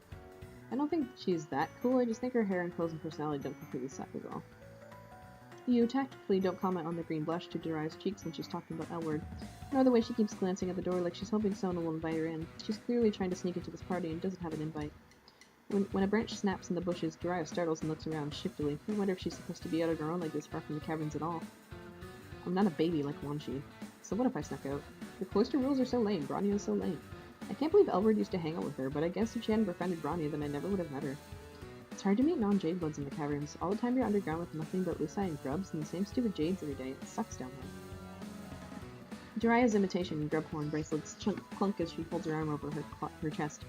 I don't think she's that cool, I just think her hair and clothes and personality don't completely suck as all. You tactfully don't comment on the green blush to Daraya's cheeks when she's talking about Elward, nor the way she keeps glancing at the door like she's hoping someone will invite her in. She's clearly trying to sneak into this party and doesn't have an invite. When a branch snaps in the bushes, Daraya startles and looks around shiftily. I wonder if she's supposed to be out on her own like this far from the caverns at all. I'm not a baby like Wanshi. So what if I snuck out? The cloister rules are so lame. Bronya is so lame. I can't believe Elward used to hang out with her, but I guess if she hadn't befriended Bronya, then I never would have met her. It's hard to meet non-jade bloods in the caverns. All the time you're underground with nothing but lucite and grubs and the same stupid jades every day. It sucks down there. Daraya's imitation grubhorn bracelets clunk as she folds her arm over her chest.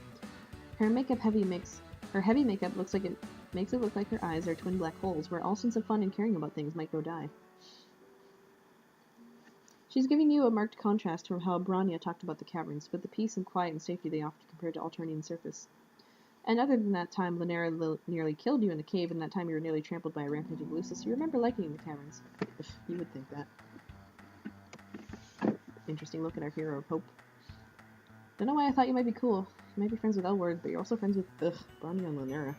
Her heavy makeup makes it look like her eyes are twin black holes, where all sense of fun and caring about things might go die. She's giving you a marked contrast from how Bronya talked about the caverns, with the peace and quiet and safety they offered compared to Alternian surface. And other than that time Lanera nearly killed you in the cave and that time you were nearly trampled by a rampaging Lucis, you remember liking the caverns. You would think that. Interesting look at our hero of hope. Don't know why I thought you might be cool. You might be friends with Elward, but you're also friends with, Bronya and Lanera.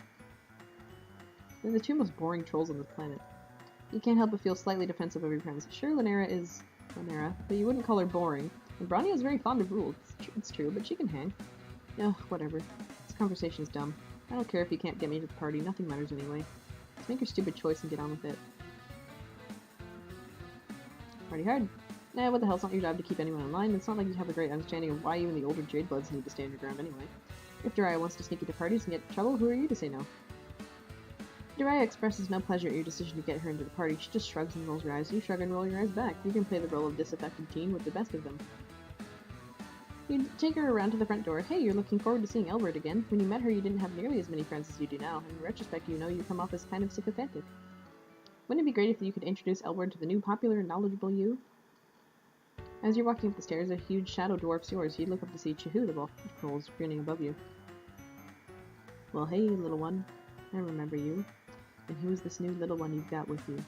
They're the two most boring trolls on this planet. You can't help but feel slightly defensive of your friends. Sure, Lanera is Lanera, but you wouldn't call her boring. And Bronya is very fond of rules. It's true, but she can hang. Ugh, whatever. This conversation is dumb. I don't care if you can't get me to the party. Nothing matters anyway. Just make your stupid choice and get on with it. Party hard. Nah, what the hell, it's not your job to keep anyone in line. It's not like you have a great understanding of why even the older Jade Bloods need to stand your ground anyway. If Daraya wants to sneak into parties and get in trouble, who are you to say no? Daraya expresses no pleasure at your decision to get her into the party. She just shrugs and rolls her eyes. You shrug and roll your eyes back. You can play the role of disaffected teen with the best of them. You take her around to the front door. Hey, you're looking forward to seeing Elward again. When you met her, you didn't have nearly as many friends as you do now. In retrospect, you know you come off as kind of sycophantic. Wouldn't it be great if you could introduce Elward to the new, popular, and knowledgeable you? As you're walking up the stairs, a huge shadow dwarfs yours. You look up to see Chahoot of all trolls grinning above you. Well, hey, little one. I remember you. And who is this new little one you've got with you?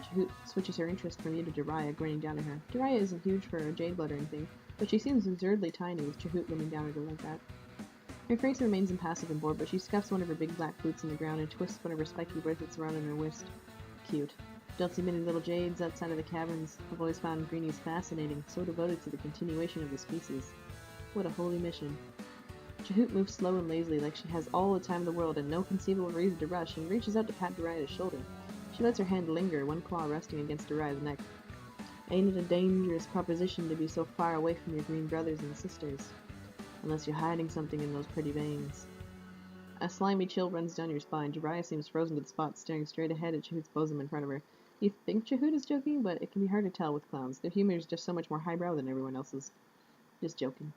Chahoot switches her interest from you to Daraya, grinning down at her. Daraya isn't huge for a jade blood or anything, but she seems absurdly tiny with Chahoot looming down at her like that. Her face remains impassive and bored, but she scuffs one of her big black boots in the ground and twists one of her spiky bracelets around on her wrist. Cute. Don't see many little jades outside of the caverns. I've always found greenies fascinating, so devoted to the continuation of the species. What a holy mission. Chahoot moves slow and lazily, like she has all the time in the world and no conceivable reason to rush, and reaches out to pat Daraya's shoulder. She lets her hand linger, one claw resting against Daraya's neck. Ain't it a dangerous proposition to be so far away from your green brothers and sisters? Unless you're hiding something in those pretty veins. A slimy chill runs down your spine. Daraya seems frozen to the spot, staring straight ahead at Chahoot's bosom in front of her. You think Chahoot is joking, but it can be hard to tell with clowns. Their humor is just so much more highbrow than everyone else's. Just joking.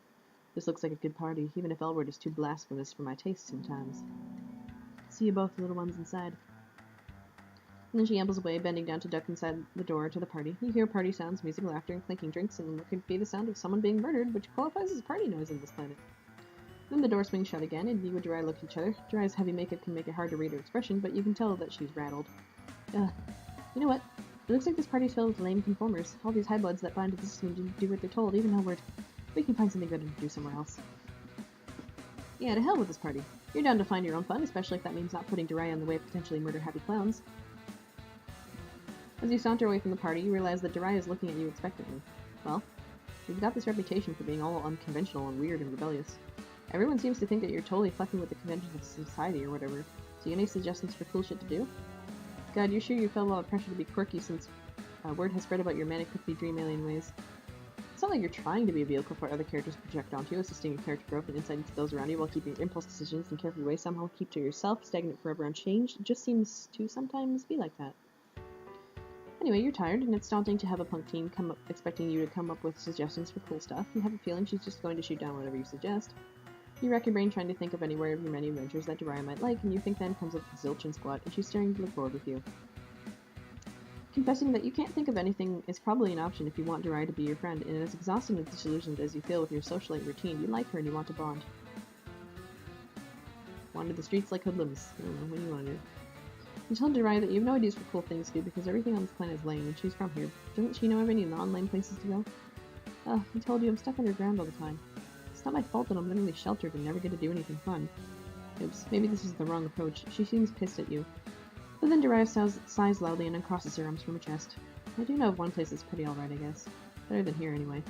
This looks like a good party, even if Elward is too blasphemous for my taste sometimes. See you both, little ones, inside. And then she ambles away, bending down to duck inside the door to the party. You hear party sounds, music, laughter, and clinking drinks, and what could be the sound of someone being murdered, which qualifies as party noise on this planet. Then the door swings shut again, and you and Daraya look at each other. Daraya's heavy makeup can make it hard to read her expression, but you can tell that she's rattled. You know what? It looks like this party's filled with lame conformers. All these highbloods that bind to the system didn't do what they're told, even Elward. We can find something good to do somewhere else. Yeah, to hell with this party. You're down to find your own fun, especially if that means not putting Daraya in the way of potentially murder-happy clowns. As you saunter away from the party, you realize that Daraya is looking at you expectantly. Well, you've got this reputation for being all unconventional and weird and rebellious. Everyone seems to think that you're totally fucking with the conventions of society or whatever. So you have any suggestions for cool shit to do? God, you're sure you felt a lot of pressure to be quirky since word has spread about your manic pixie dream alien ways. It's not like you're trying to be a vehicle for other characters to project onto you, assisting in character growth and insight into those around you while keeping your impulse decisions in carefree ways somehow keep to yourself, stagnant forever unchanged. It just seems to sometimes be like that. Anyway, you're tired, and it's daunting to have a punk team come up expecting you to come up with suggestions for cool stuff. You have a feeling she's just going to shoot down whatever you suggest. You rack your brain trying to think of anywhere of your many adventures that Daraya might like, and you think then comes up with Zilch and Squat, and she's staring to look forward with you. Confessing that you can't think of anything is probably an option if you want Daraya to be your friend, and as exhausted and disillusioned as you feel with your socialite routine, you like her and you want to bond. Wander the streets like hoodlums. I don't know, what do you want to do? You tell Daraya that you have no ideas for cool things to do because everything on this planet is lame, and she's from here. Doesn't she know of any non-lame places to go? I told you I'm stuck underground all the time. It's not my fault that I'm literally sheltered and never get to do anything fun. Oops, maybe this is the wrong approach. She seems pissed at you. But then Daraya sighs loudly and uncrosses her arms from her chest. I do know of one place that's pretty alright, I guess. Better than here, anyway.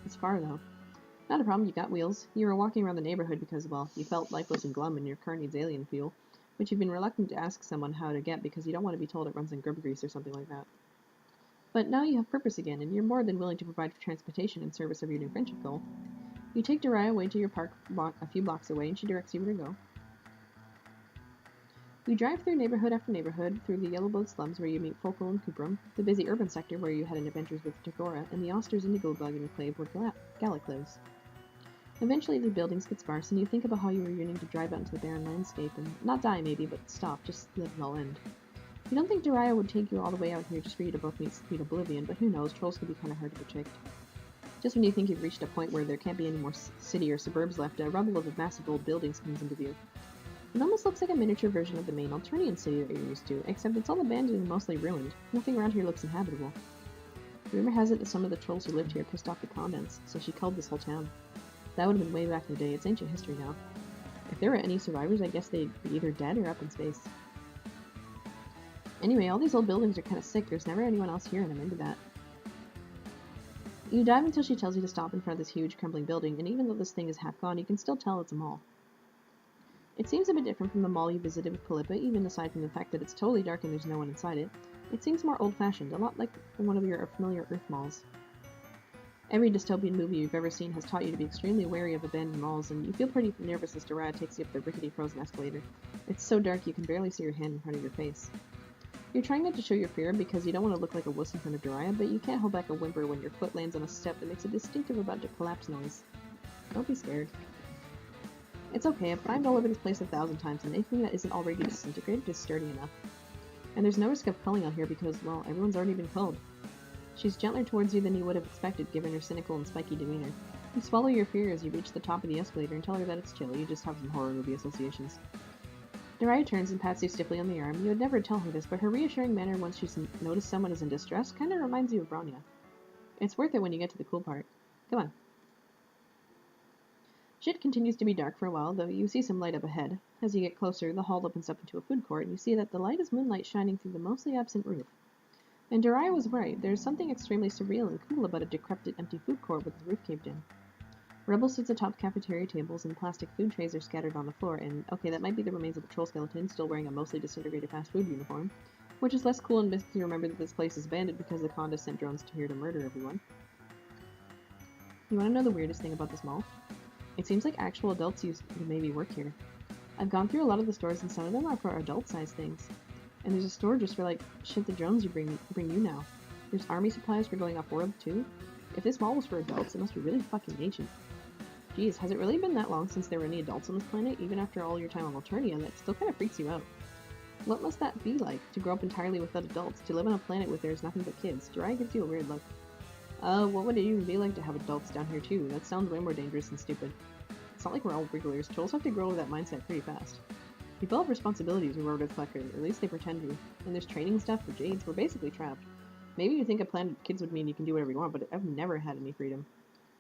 It's far, though. Not a problem, you got wheels. You were walking around the neighborhood because, well, you felt lifeless and glum and your car needs alien fuel, which you've been reluctant to ask someone how to get because you don't want to be told it runs in grub grease or something like that. But now you have purpose again, and you're more than willing to provide for transportation in service of your new friendship goal. You take Daraya away to your park a few blocks away, and she directs you where to go. You drive through neighborhood after neighborhood, through the Yellowblood slums where you meet Focal and Cuprum, the busy urban sector where you had adventures with Tagora, and the Oster's indigo bug enclave where Gallic lives. Eventually the buildings get sparse, and you think about how you were yearning to drive out into the barren landscape and not die maybe, but stop, just live and all end. You don't think Daraya would take you all the way out here just for you to both meet sweet oblivion, but who knows, trolls can be kind of hard to predict. Just when you think you've reached a point where there can't be any more city or suburbs left, a rubble of massive old buildings comes into view. It almost looks like a miniature version of the main Alternian city that you're used to, except it's all abandoned and mostly ruined. Nothing around here looks inhabitable. Rumor has it that some of the trolls who lived here pissed off the Condens, so she culled this whole town. That would have been way back in the day. It's ancient history now. If there were any survivors, I guess they'd be either dead or up in space. Anyway, all these old buildings are kind of sick. There's never anyone else here, and I'm into that. You dive until she tells you to stop in front of this huge, crumbling building, and even though this thing is half gone, you can still tell it's a mall. It seems a bit different from the mall you visited with Philippa, even aside from the fact that it's totally dark and there's no one inside it. It seems more old-fashioned, a lot like one of your familiar Earth malls. Every dystopian movie you've ever seen has taught you to be extremely wary of abandoned malls, and you feel pretty nervous as Daraya takes you up the rickety frozen escalator. It's so dark you can barely see your hand in front of your face. You're trying not to show your fear because you don't want to look like a wuss in front of Daraya, but you can't hold back a whimper when your foot lands on a step that makes a distinctive about-to-collapse noise. Don't be scared. It's okay, I've climbed all over this place 1,000 times, and anything that isn't already disintegrated is sturdy enough. And there's no risk of culling out here because, well, everyone's already been culled. She's gentler towards you than you would have expected, given her cynical and spiky demeanor. You swallow your fear as you reach the top of the escalator and tell her that it's chill, you just have some horror movie associations. Daraya turns and pats you stiffly on the arm. You would never tell her this, but her reassuring manner once she's noticed someone is in distress kinda reminds you of Bronya. It's worth it when you get to the cool part. Come on. Shit continues to be dark for a while, though you see some light up ahead. As you get closer, the hall opens up into a food court, and you see that the light is moonlight shining through the mostly absent roof. And Daraya was right, there's something extremely surreal and cool about a decrepit, empty food court with the roof caved in. Rubble sits atop cafeteria tables, and plastic food trays are scattered on the floor, and okay, that might be the remains of a troll skeleton still wearing a mostly disintegrated fast food uniform, which is less cool and makes you remember that this place is abandoned because the Conda sent drones here to murder everyone. You want to know the weirdest thing about this mall? It seems like actual adults used to maybe work here. I've gone through a lot of the stores, and some of them are for adult-sized things. And there's a store just for, like, shit the drones you bring you now. There's army supplies for going off-world, too. If this mall was for adults, it must be really fucking ancient. Geez, has it really been that long since there were any adults on this planet? Even after all your time on Alternia, that still kind of freaks you out. What must that be like, to grow up entirely without adults, to live on a planet where there's nothing but kids? Daraya gives you a weird look. What would it even be like to have adults down here, too? That sounds way more dangerous and stupid. It's not like we're all regulars. Trolls have to grow with that mindset pretty fast. People have responsibilities, wrote Flecker, or at least they pretend to. And there's training stuff for Jades. We're basically trapped. Maybe you think a planet of kids would mean you can do whatever you want, but I've never had any freedom.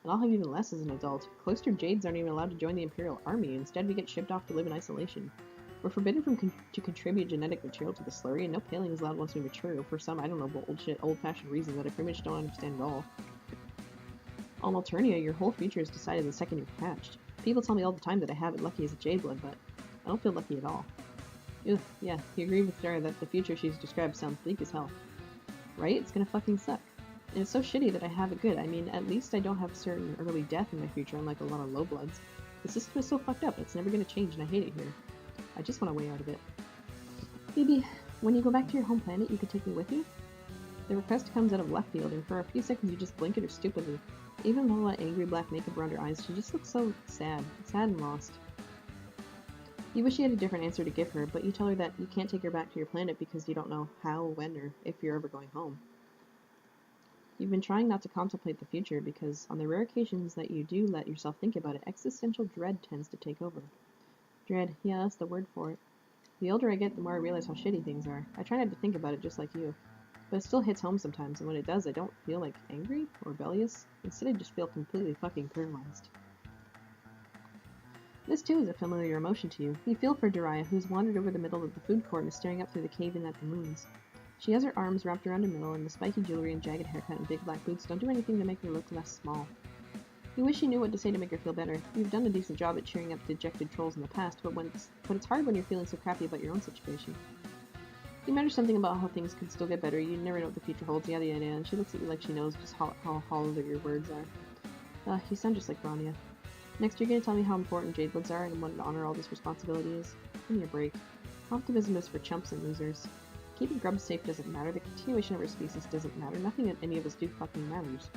And I'll have even less as an adult. Cloistered Jades aren't even allowed to join the Imperial Army. Instead, we get shipped off to live in isolation. We're forbidden to contribute genetic material to the slurry, and no paling is allowed once we mature, for some, I don't know, old-fashioned reasons that I pretty much don't understand at all. On Alternia, your whole future is decided the second you're hatched. People tell me all the time that I have it lucky as a Jade blood, but I don't feel lucky at all. Ugh, yeah, you agree with Sarah that the future she's described sounds bleak as hell. Right? It's gonna fucking suck. And it's so shitty that I have it good. I mean, at least I don't have certain early death in my future, unlike a lot of low bloods. The system is so fucked up, it's never gonna change, and I hate it here. I just want a way out of it. Maybe when you go back to your home planet, you could take me with you? The request comes out of left field, and for a few seconds you just blink at her stupidly. Even with all that angry black makeup around her eyes, she just looks so sad and lost. You wish you had a different answer to give her, but you tell her that you can't take her back to your planet because you don't know how, when, or if you're ever going home. You've been trying not to contemplate the future because on the rare occasions that you do let yourself think about it, existential dread tends to take over. Dread, yeah, that's the word for it. The older I get, the more I realize how shitty things are. I try not to think about it just like you. But it still hits home sometimes, and when it does, I don't feel like angry or rebellious. Instead, I just feel completely fucking paralyzed. This too is a familiar emotion to you. You feel for Daraya, who's wandered over the middle of the food court and is staring up through the cave-in at the moons. She has her arms wrapped around her middle, and the spiky jewelry and jagged haircut and big black boots don't do anything to make her look less small. You wish you knew what to say to make her feel better. You've done a decent job at cheering up dejected trolls in the past, but it's hard when you're feeling so crappy about your own situation. You mutter something about how things could still get better, you never know what the future holds, yada yada, and she looks at you like she knows just how hollow your words are. You sound just like Rania. Next, you're gonna tell me how important Jadebloods are and what an honor all this responsibility is. Give me a break. Optimism is for chumps and losers. Keeping grubs safe doesn't matter, the continuation of our species doesn't matter, nothing that any of us do fucking matters.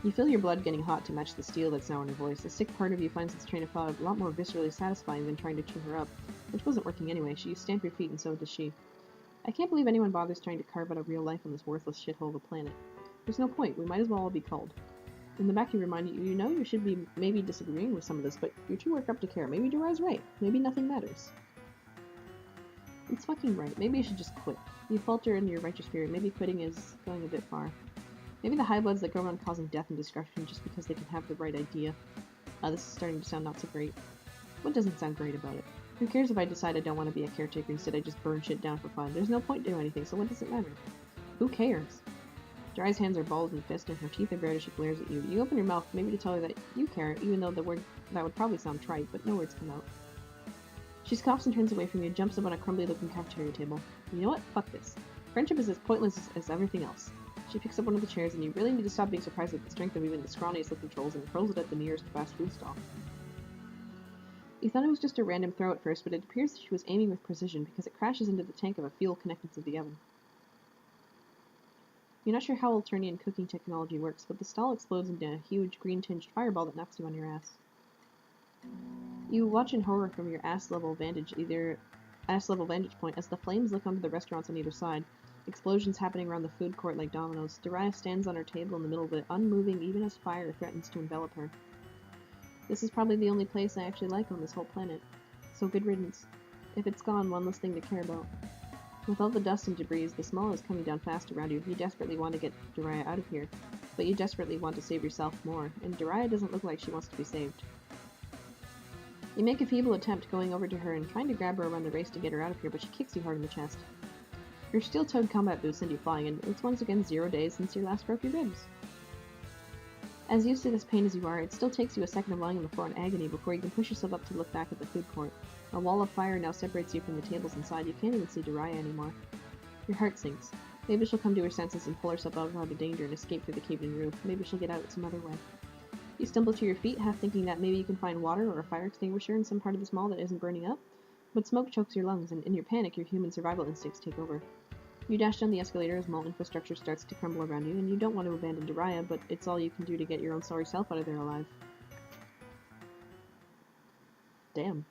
You feel your blood getting hot to match the steel that's now in her voice. A sick part of you finds its train of thought a lot more viscerally satisfying than trying to cheer her up, which wasn't working anyway. You stamp your feet and so does she. I can't believe anyone bothers trying to carve out a real life on this worthless shithole of a planet. There's no point, we might as well all be culled. In the back of your mind, you know you should be maybe disagreeing with some of this, but you're too worked up to care. Maybe Daraya's right. Maybe nothing matters. It's fucking right. Maybe you should just quit. You falter in your righteous spirit. Maybe quitting is going a bit far. Maybe the high bloods that go around causing death and destruction just because they can have the right idea. This is starting to sound not so great. What doesn't sound great about it? Who cares if I decide I don't want to be a caretaker, instead I just burn shit down for fun? There's no point doing anything, so what does it matter? Who cares? Daraya's hands are balled and fist, and her teeth are bared as she glares at you. You open your mouth, maybe to tell her that you care, even though the word that would probably sound trite, but no words come out. She scoffs and turns away from you, jumps up on a crumbly-looking cafeteria table. You know what? Fuck this. Friendship is as pointless as everything else. She picks up one of the chairs, and you really need to stop being surprised at the strength of even the scrawniest-looking trolls and hurls it at the nearest fast food stall. You thought it was just a random throw at first, but it appears that she was aiming with precision because it crashes into the tank of a fuel connected to the oven. You're not sure how Alternian cooking technology works, but the stall explodes into a huge green-tinged fireball that knocks you on your ass. You watch in horror from your ass-level vantage point as the flames lick onto the restaurants on either side, explosions happening around the food court like dominoes. Daraya stands on her table in the middle of it, unmoving even as fire threatens to envelop her. This is probably the only place I actually like on this whole planet. So good riddance. If it's gone, one less thing to care about. With all the dust and debris, the small is coming down fast around you. You desperately want to get Daraya out of here, but you desperately want to save yourself more, and Daraya doesn't look like she wants to be saved. You make a feeble attempt going over to her and trying to grab her around the waist to get her out of here, but she kicks you hard in the chest. Her steel-toed combat boots send you flying, and it's once again 0 days since you last broke your ribs. As used to this pain as you are, it still takes you a second of lying on the floor in agony before you can push yourself up to look back at the food court. A wall of fire now separates you from the tables inside. You can't even see Daraya anymore. Your heart sinks. Maybe she'll come to her senses and pull herself out of danger and escape through the caved-in roof. Maybe she'll get out some other way. You stumble to your feet, half thinking that maybe you can find water or a fire extinguisher in some part of this mall that isn't burning up, but smoke chokes your lungs, and in your panic, your human survival instincts take over. You dash down the escalator as mall infrastructure starts to crumble around you, and you don't want to abandon Daraya, but it's all you can do to get your own sorry self out of there alive. Damn.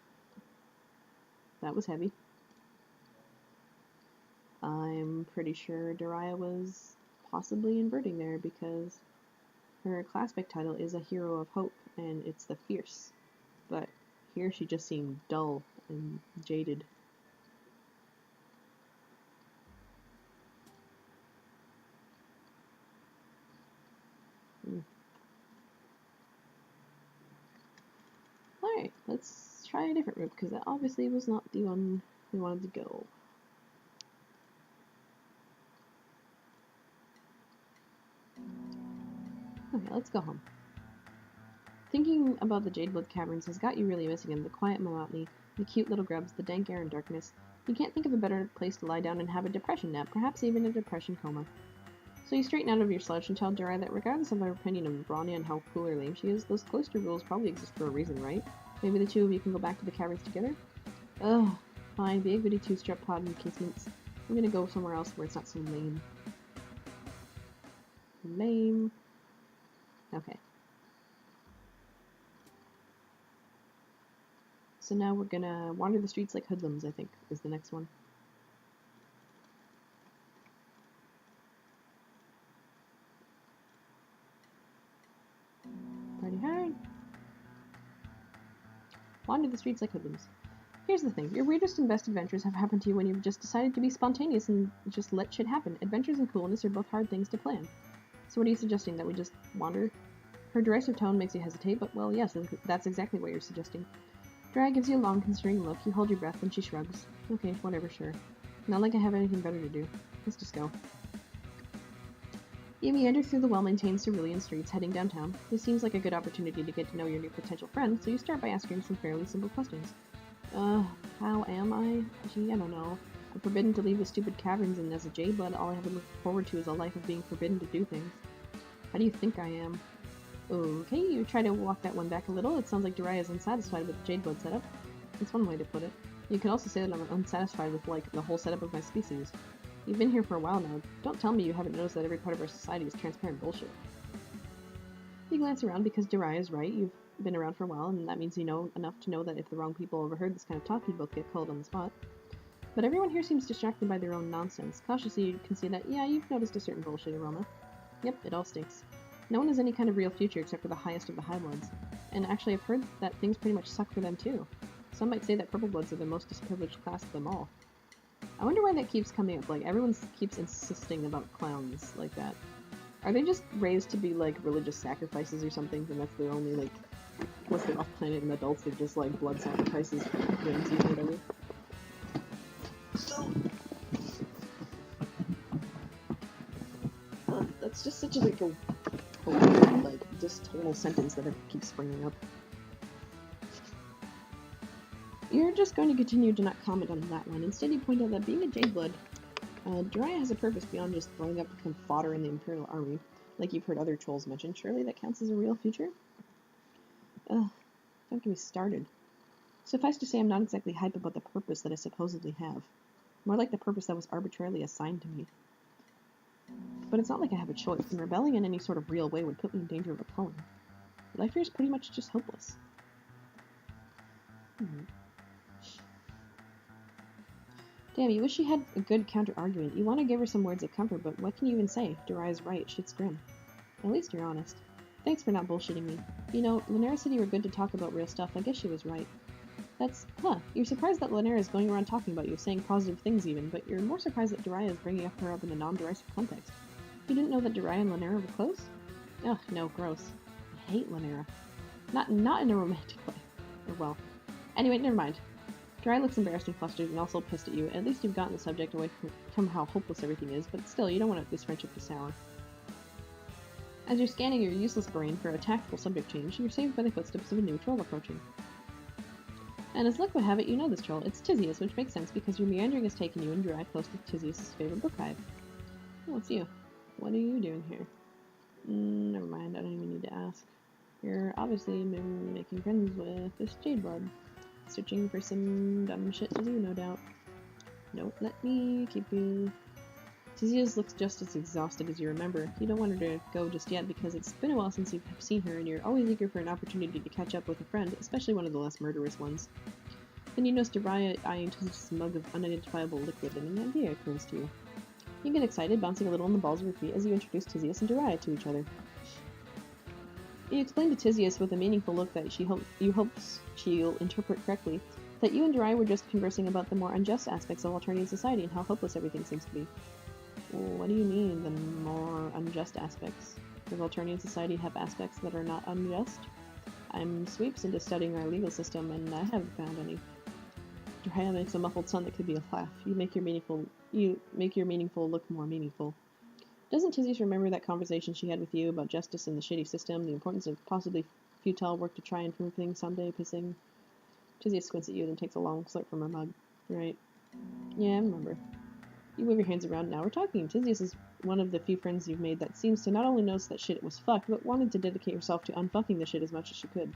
That was heavy. I'm pretty sure Daraya was possibly inverting there because her classpect title is a Hero of Hope, and it's the Fierce. But here she just seemed dull and jaded. Alright, let's try a different route, because that obviously was not the one we wanted to go. Okay, let's go home. Thinking about the Jadeblood Caverns has got you really missing them. The quiet monotony, the cute little grubs, the dank air and darkness. You can't think of a better place to lie down and have a depression nap, perhaps even a depression coma. So you straighten out of your slouch and tell Daraya that regardless of her opinion of Rania and how cool or lame she is, those cloister rules probably exist for a reason, right? Maybe the two of you can go back to the caverns together? Ugh, fine, be a goody two-strap pod in casements. I'm gonna go somewhere else where it's not so lame. Lame. Okay. So now we're gonna wander the streets like hoodlums, I think, is the next one. Party hard. Wander the streets like hoodlums. Here's the thing, your weirdest and best adventures have happened to you when you've just decided to be spontaneous and just let shit happen. Adventures and coolness are both hard things to plan. So what are you suggesting, that we just wander? Her derisive tone makes you hesitate, but well, yes, that's exactly what you're suggesting. Daraya gives you a long, considering look. You hold your breath, and she shrugs. Okay, whatever, sure. Not like I have anything better to do. Let's just go. You meander through the well-maintained cerulean streets, heading downtown. This seems like a good opportunity to get to know your new potential friend, so you start by asking some fairly simple questions. How am I? Gee, I don't know. I'm forbidden to leave the stupid caverns, and as a J-Blood, all I have to look forward to is a life of being forbidden to do things. How do you think I am? Okay, you try to walk that one back a little. It sounds like Daraya is unsatisfied with the Jade-Blood setup. That's one way to put it. You could also say that I'm unsatisfied with, like, the whole setup of my species. You've been here for a while now. Don't tell me you haven't noticed that every part of our society is transparent bullshit. You glance around because Daraya is right. You've been around for a while, and that means you know enough to know that if the wrong people overheard this kind of talk, you'd both get called on the spot. But everyone here seems distracted by their own nonsense. Cautiously, you can see that, yeah, you've noticed a certain bullshit aroma. Yep, it all stinks. No one has any kind of real future except for the highest of the High Bloods. And actually, I've heard that things pretty much suck for them too. Some might say that Purple Bloods are the most disprivileged class of them all. I wonder why that keeps coming up. Like, everyone keeps insisting about clowns like that. Are they just raised to be, like, religious sacrifices or something, and that's their only, like, once they're off-planet and adults, they're just, like, blood sacrifices for whimsy or whatever? That's just such a, like, a weird, like, just total sentence that it keeps springing up. You're just going to continue to not comment on that one. Instead, you point out that being a Jade-Blood, Daraya has a purpose beyond just growing up to become fodder in the Imperial Army, like you've heard other trolls mention. Surely that counts as a real future? Ugh, don't get me started. Suffice to say, I'm not exactly hype about the purpose that I supposedly have. More like the purpose that was arbitrarily assigned to me. But it's not like I have a choice, and rebelling in any sort of real way would put me in danger of a clone. Life here is pretty much just hopeless. Damn, you wish you had a good counter-argument. You want to give her some words of comfort, but what can you even say? Daraya's right, shit's grim. At least you're honest. Thanks for not bullshitting me. You know, Lanera said you were good to talk about real stuff. I guess she was right. You're surprised that Lanera is going around talking about you, saying positive things even, but you're more surprised that Daraya is bringing her up in a non-derisive context. You didn't know that Daraya and Lanera were close? Ugh, no, gross. I hate Lanera. Not in a romantic way. Or, well. Anyway, never mind. Daraya looks embarrassed and flustered and also pissed at you. At least you've gotten the subject away from how hopeless everything is, but still, you don't want this friendship to sour. As you're scanning your useless brain for a tactful subject change, you're saved by the footsteps of a new troll approaching. And as luck would have it, you know this troll. It's Tizius, which makes sense because your meandering has taken you and Daraya close to Tizius' favorite book hive. Oh, it's you. What are you doing here? Never mind, I don't even need to ask. You're obviously making friends with this Jade-Blood. Searching for some dumb shit to do, no doubt. Don't let me keep you. Tizius looks just as exhausted as you remember. You don't want her to go just yet because it's been a while since you've seen her and you're always eager for an opportunity to catch up with a friend, especially one of the less murderous ones. Then you notice Daraya eyeing Tizius' mug of unidentifiable liquid and an idea occurs to you. You get excited, bouncing a little on the balls of your feet as you introduce Tizius and Daraya to each other. You explain to Tizius with a meaningful look that you hope she'll interpret correctly, that you and Daraya were just conversing about the more unjust aspects of Alternian society and how hopeless everything seems to be. What do you mean, the more unjust aspects? Does Alternian society have aspects that are not unjust? I'm sweeps into studying our legal system, and I haven't found any. Daraya makes a muffled sound that could be a laugh. You make your meaningful look more meaningful. Doesn't Tizius remember that conversation she had with you about justice in the shitty system, the importance of possibly futile work to try and improve things someday, pissing? Tizius squints at you, then takes a long slurp from her mug. Right. Yeah, I remember. You wave your hands around, now we're talking. Tizius is one of the few friends you've made that seems to not only notice that shit was fucked, but wanted to dedicate herself to unfucking the shit as much as she could.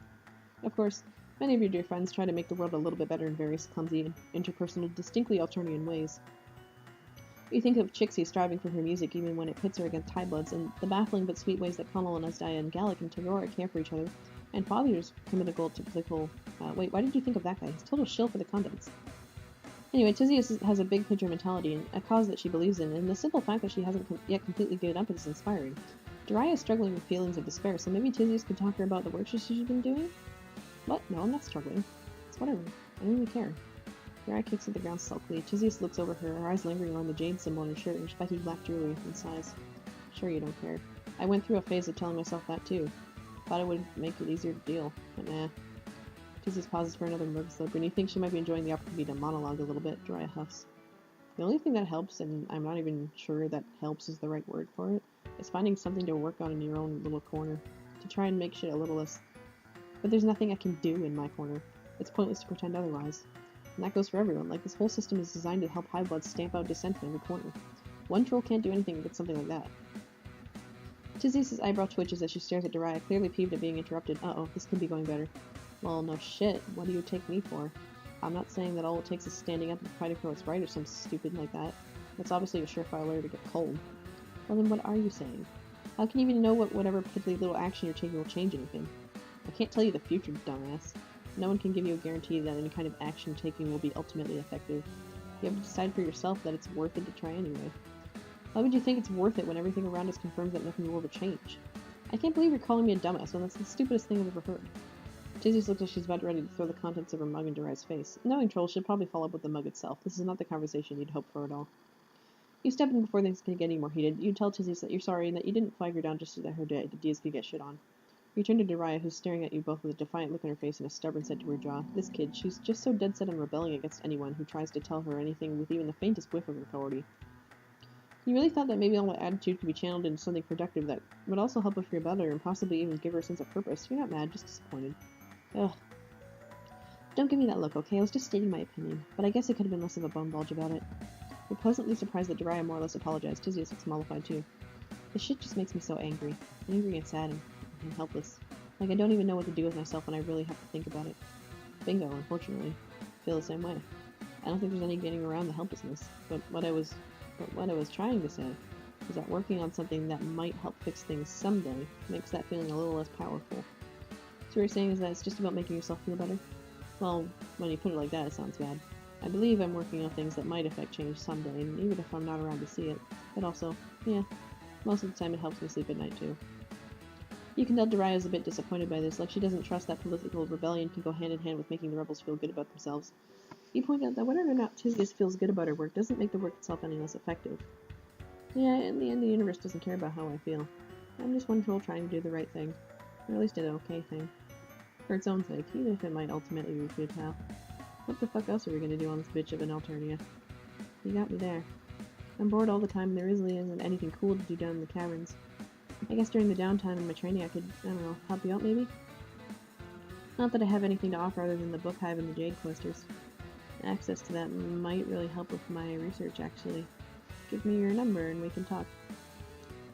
Of course, many of your dear friends try to make the world a little bit better in various clumsy and interpersonal, distinctly Alternian ways. You think of Chixie striving for her music even when it pits her against Highbloods, and the baffling but sweet ways that Connell and Asdaya and Gallic and Tagora care for each other, and Father's committal to playful... wait, why did you think of that guy? He's total shill for the contents. Anyway, Tizzy has a big picture mentality, and a cause that she believes in, and the simple fact that she hasn't yet completely given up is inspiring. Daraya is struggling with feelings of despair, so maybe Tizzy could talk to her about the work she's been doing? What? No, I'm not struggling. It's whatever. I don't really care. Daraya kicks at the ground sulkily. Tizius looks over her eyes lingering on the jade symbol on her shirt and spiky black jewelry, and sighs. Sure you don't care. I went through a phase of telling myself that too. Thought it would make it easier to deal, but nah. Tizius pauses for another nervous look. When you think she might be enjoying the opportunity to monologue a little bit, Daraya huffs. The only thing that helps, and I'm not even sure that helps is the right word for it, is finding something to work on in your own little corner, to try and make shit a little less... But there's nothing I can do in my corner. It's pointless to pretend otherwise. And that goes for everyone. Like, this whole system is designed to help Highbloods stamp out dissent in every corner. One troll can't do anything against something like that. Tizius' eyebrow twitches as she stares at Daraya, clearly peeved at being interrupted. Uh-oh, this could be going better. Well, no shit. What do you take me for? I'm not saying that all it takes is standing up and fighting for what's right or something stupid like that. That's obviously a surefire way to get cold. Well, then what are you saying? How can you even know whatever particularly little action you're taking will change anything? I can't tell you the future, dumbass. No one can give you a guarantee that any kind of action taking will be ultimately effective. You have to decide for yourself that it's worth it to try anyway. Why would you think it's worth it when everything around us confirms that nothing will ever change? I can't believe you're calling me a dumbass when that's the stupidest thing I've ever heard. Tizius looks like she's about ready to throw the contents of her mug in Daraya's face. Knowing trolls should probably follow up with the mug itself. This is not the conversation you'd hope for at all. You step in before things can get any more heated. You tell Tizius that you're sorry and that you didn't flag her down just so that her ideas could get shit on. You turn to Daraya, who's staring at you both with a defiant look on her face and a stubborn set to her jaw. This kid, she's just so dead set on rebelling against anyone who tries to tell her anything with even the faintest whiff of authority. You really thought that maybe all that attitude could be channeled into something productive that would also help her feel better and possibly even give her a sense of purpose. You're not mad, just disappointed. Ugh. Don't give me that look, okay? I was just stating my opinion, but I guess I could have been less of a bum bulge about it. You're pleasantly surprised that Daraya more or less apologized. Tizius looks mollified too. This shit just makes me so angry. Angry and sad and helpless. Like I don't even know what to do with myself when I really have to think about it. Bingo, unfortunately. I feel the same way. I don't think there's any getting around the helplessness, but what I was trying to say is that working on something that might help fix things someday makes that feeling a little less powerful. So what you're saying is that it's just about making yourself feel better? Well, when you put it like that, it sounds bad. I believe I'm working on things that might affect change someday, and even if I'm not around to see it. But also, yeah, most of the time it helps me sleep at night too. You can tell Daraya's a bit disappointed by this, like she doesn't trust that political rebellion can go hand in hand with making the rebels feel good about themselves. You point out that whether or not Tizius feels good about her work doesn't make the work itself any less effective. Yeah, in the end the universe doesn't care about how I feel. I'm just one troll trying to do the right thing. Or at least an okay thing. For its own sake, even if it might ultimately be futile. What the fuck else are we gonna do on this bitch of an Alternia? You got me there. I'm bored all the time and there really isn't anything cool to do down in the caverns. I guess during the downtime in my training I could, I don't know, help you out maybe? Not that I have anything to offer other than the book hive and the jade clusters. Access to that might really help with my research, actually. Give me your number and we can talk.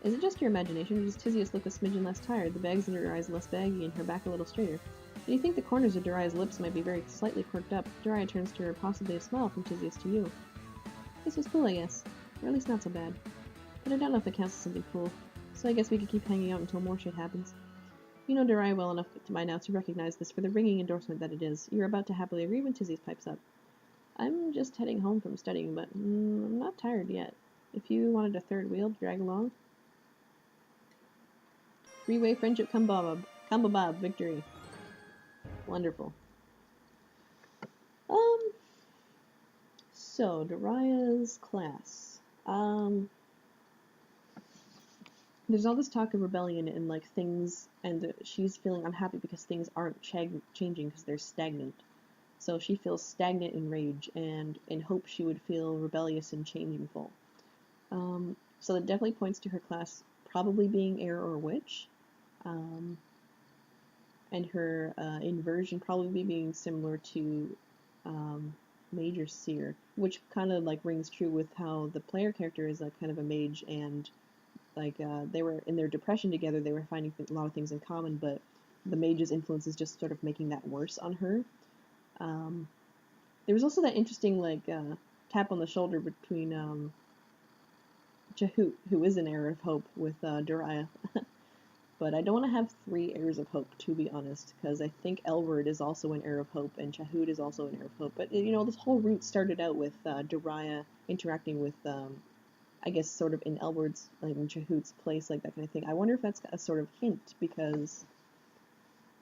Is it just your imagination, or does Tizius look a smidgen less tired, the bags in her eyes less baggy, and her back a little straighter? Do you think the corners of Daraya's lips might be very slightly quirked up? Daraya turns to her, possibly a smile from Tizius to you. This was cool, I guess. Or at least not so bad. But I don't know if it counts as something cool. So I guess we could keep hanging out until more shit happens. You know Daraya well enough by now to recognize this for the ringing endorsement that it is. You're about to happily agree when Tizius pipes up. I'm just heading home from studying, but I'm not tired yet. If you wanted a third wheel to drag along. Three-way friendship combo bob, victory. Wonderful. So, Daraya's class. There's all this talk of rebellion and, like, things, and she's feeling unhappy because things aren't changing because they're stagnant. So she feels stagnant in rage, and in hope she would feel rebellious and changeful. So it definitely points to her class probably being Heir or Witch. And her inversion probably being similar to Mage or Seer, which kind of like rings true with how the player character is like kind of a mage, and like they were in their depression together, they were finding a lot of things in common, but the mage's influence is just sort of making that worse on her. There was also that interesting like tap on the shoulder between Chahoot, who is an Heir of Hope with Daraya. But I don't want to have 3 Heirs of Hope, to be honest, because I think Elward is also an Heir of Hope, and Chahoot is also an Heir of Hope. But, you know, this whole route started out with Daraya interacting with, I guess, sort of in Elward's, like, in Chahoot's place, like, that kind of thing. I wonder if that's a sort of hint, because,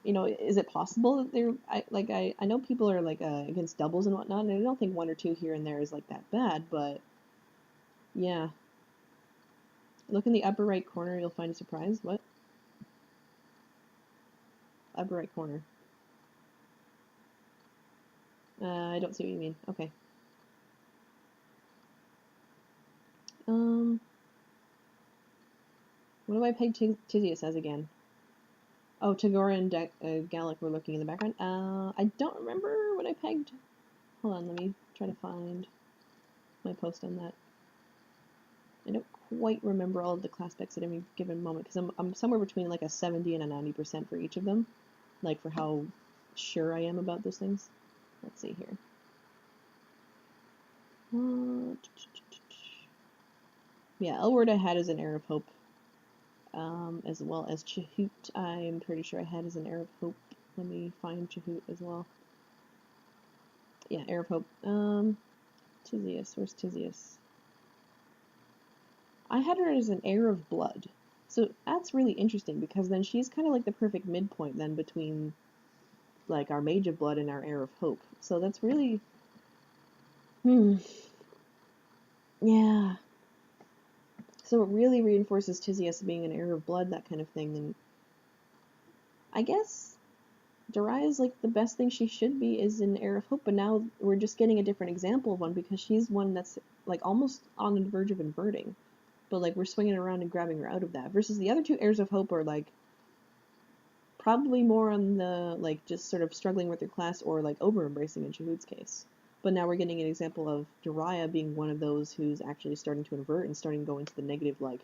you know, is it possible that they're, I know people are, like, against doubles and whatnot, and I don't think 1 or 2 here and there is, like, that bad, but, yeah. Look in the upper right corner, you'll find a surprise. What? Upper right corner. I don't see what you mean. Okay. What do I peg Tizius as again? Oh, Tagora and Gallic were lurking in the background. I don't remember what I pegged. Hold on, let me try to find my post on that. I don't quite remember all of the class specs at any given moment, because I'm somewhere between like a 70 and a 90% for each of them, like for how sure I am about those things. Let's see here. Yeah, Elward I had as an Heir of Hope, as well as Chahoot. I'm pretty sure I had as an Heir of Hope. Let me find Chahoot as well. Yeah, Heir of Hope. Tizius. Where's Tizius? I had her as an Heir of Blood. So that's really interesting, because then she's kind of like the perfect midpoint then between like our Mage of Blood and our Heir of Hope. So that's really, yeah. So it really reinforces Tizius being an Heir of Blood, that kind of thing. And I guess Daraya's like the best thing she should be is an Heir of Hope, but now we're just getting a different example of one, because she's one that's like almost on the verge of inverting. But like we're swinging around and grabbing her out of that, versus the other 2 Heirs of Hope are like probably more on the like just sort of struggling with their class, or like over embracing in Shahood's case. But now we're getting an example of Daraya being one of those who's actually starting to invert and starting to go into the negative, like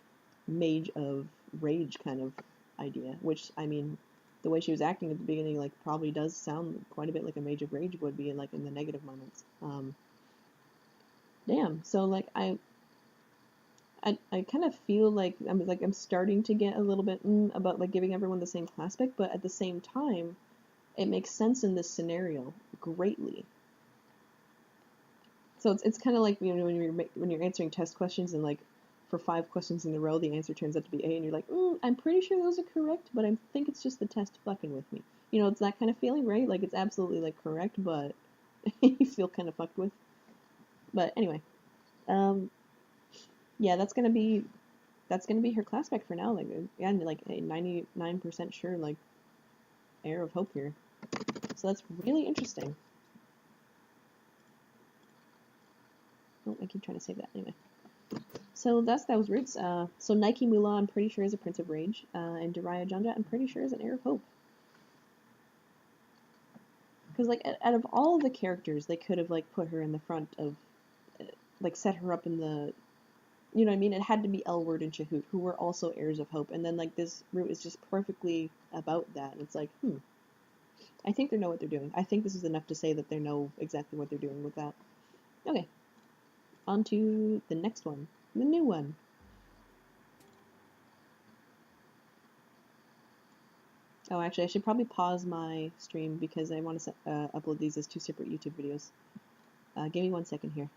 Mage of Rage kind of idea, which, I mean, the way she was acting at the beginning like probably does sound quite a bit like a Mage of Rage would be like in the negative moments. Damn. So like I kind of feel like I'm starting to get a little bit about like giving everyone the same class spec, but at the same time, it makes sense in this scenario greatly. So it's kind of like, you know, when you're answering test questions and like for 5 questions in a row the answer turns out to be A, and you're like, I'm pretty sure those are correct, but I think it's just the test fucking with me. You know, it's that kind of feeling, right? Like it's absolutely like correct, but you feel kind of fucked with. But anyway, yeah, that's gonna be her class spec for now. Like, again, like a 99% sure, like, Heir of Hope here. So that's really interesting. Oh, I keep trying to save that. Anyway. So that's those roots. So Nihkee Moolah, I'm pretty sure is a Prince of Rage. And Daraya Jonjet, I'm pretty sure is an Heir of Hope. Because, like, out of all the characters, they could have, like, put her in the front of, like, set her up in the, you know what I mean? It had to be Elward and Chahoot, who were also Heirs of Hope. And then, like, this route is just perfectly about that. And it's like, I think they know what they're doing. I think this is enough to say that they know exactly what they're doing with that. Okay. On to the next one. The new one. Oh, actually, I should probably pause my stream because I want to upload these as 2 separate YouTube videos. Give me 1 second here.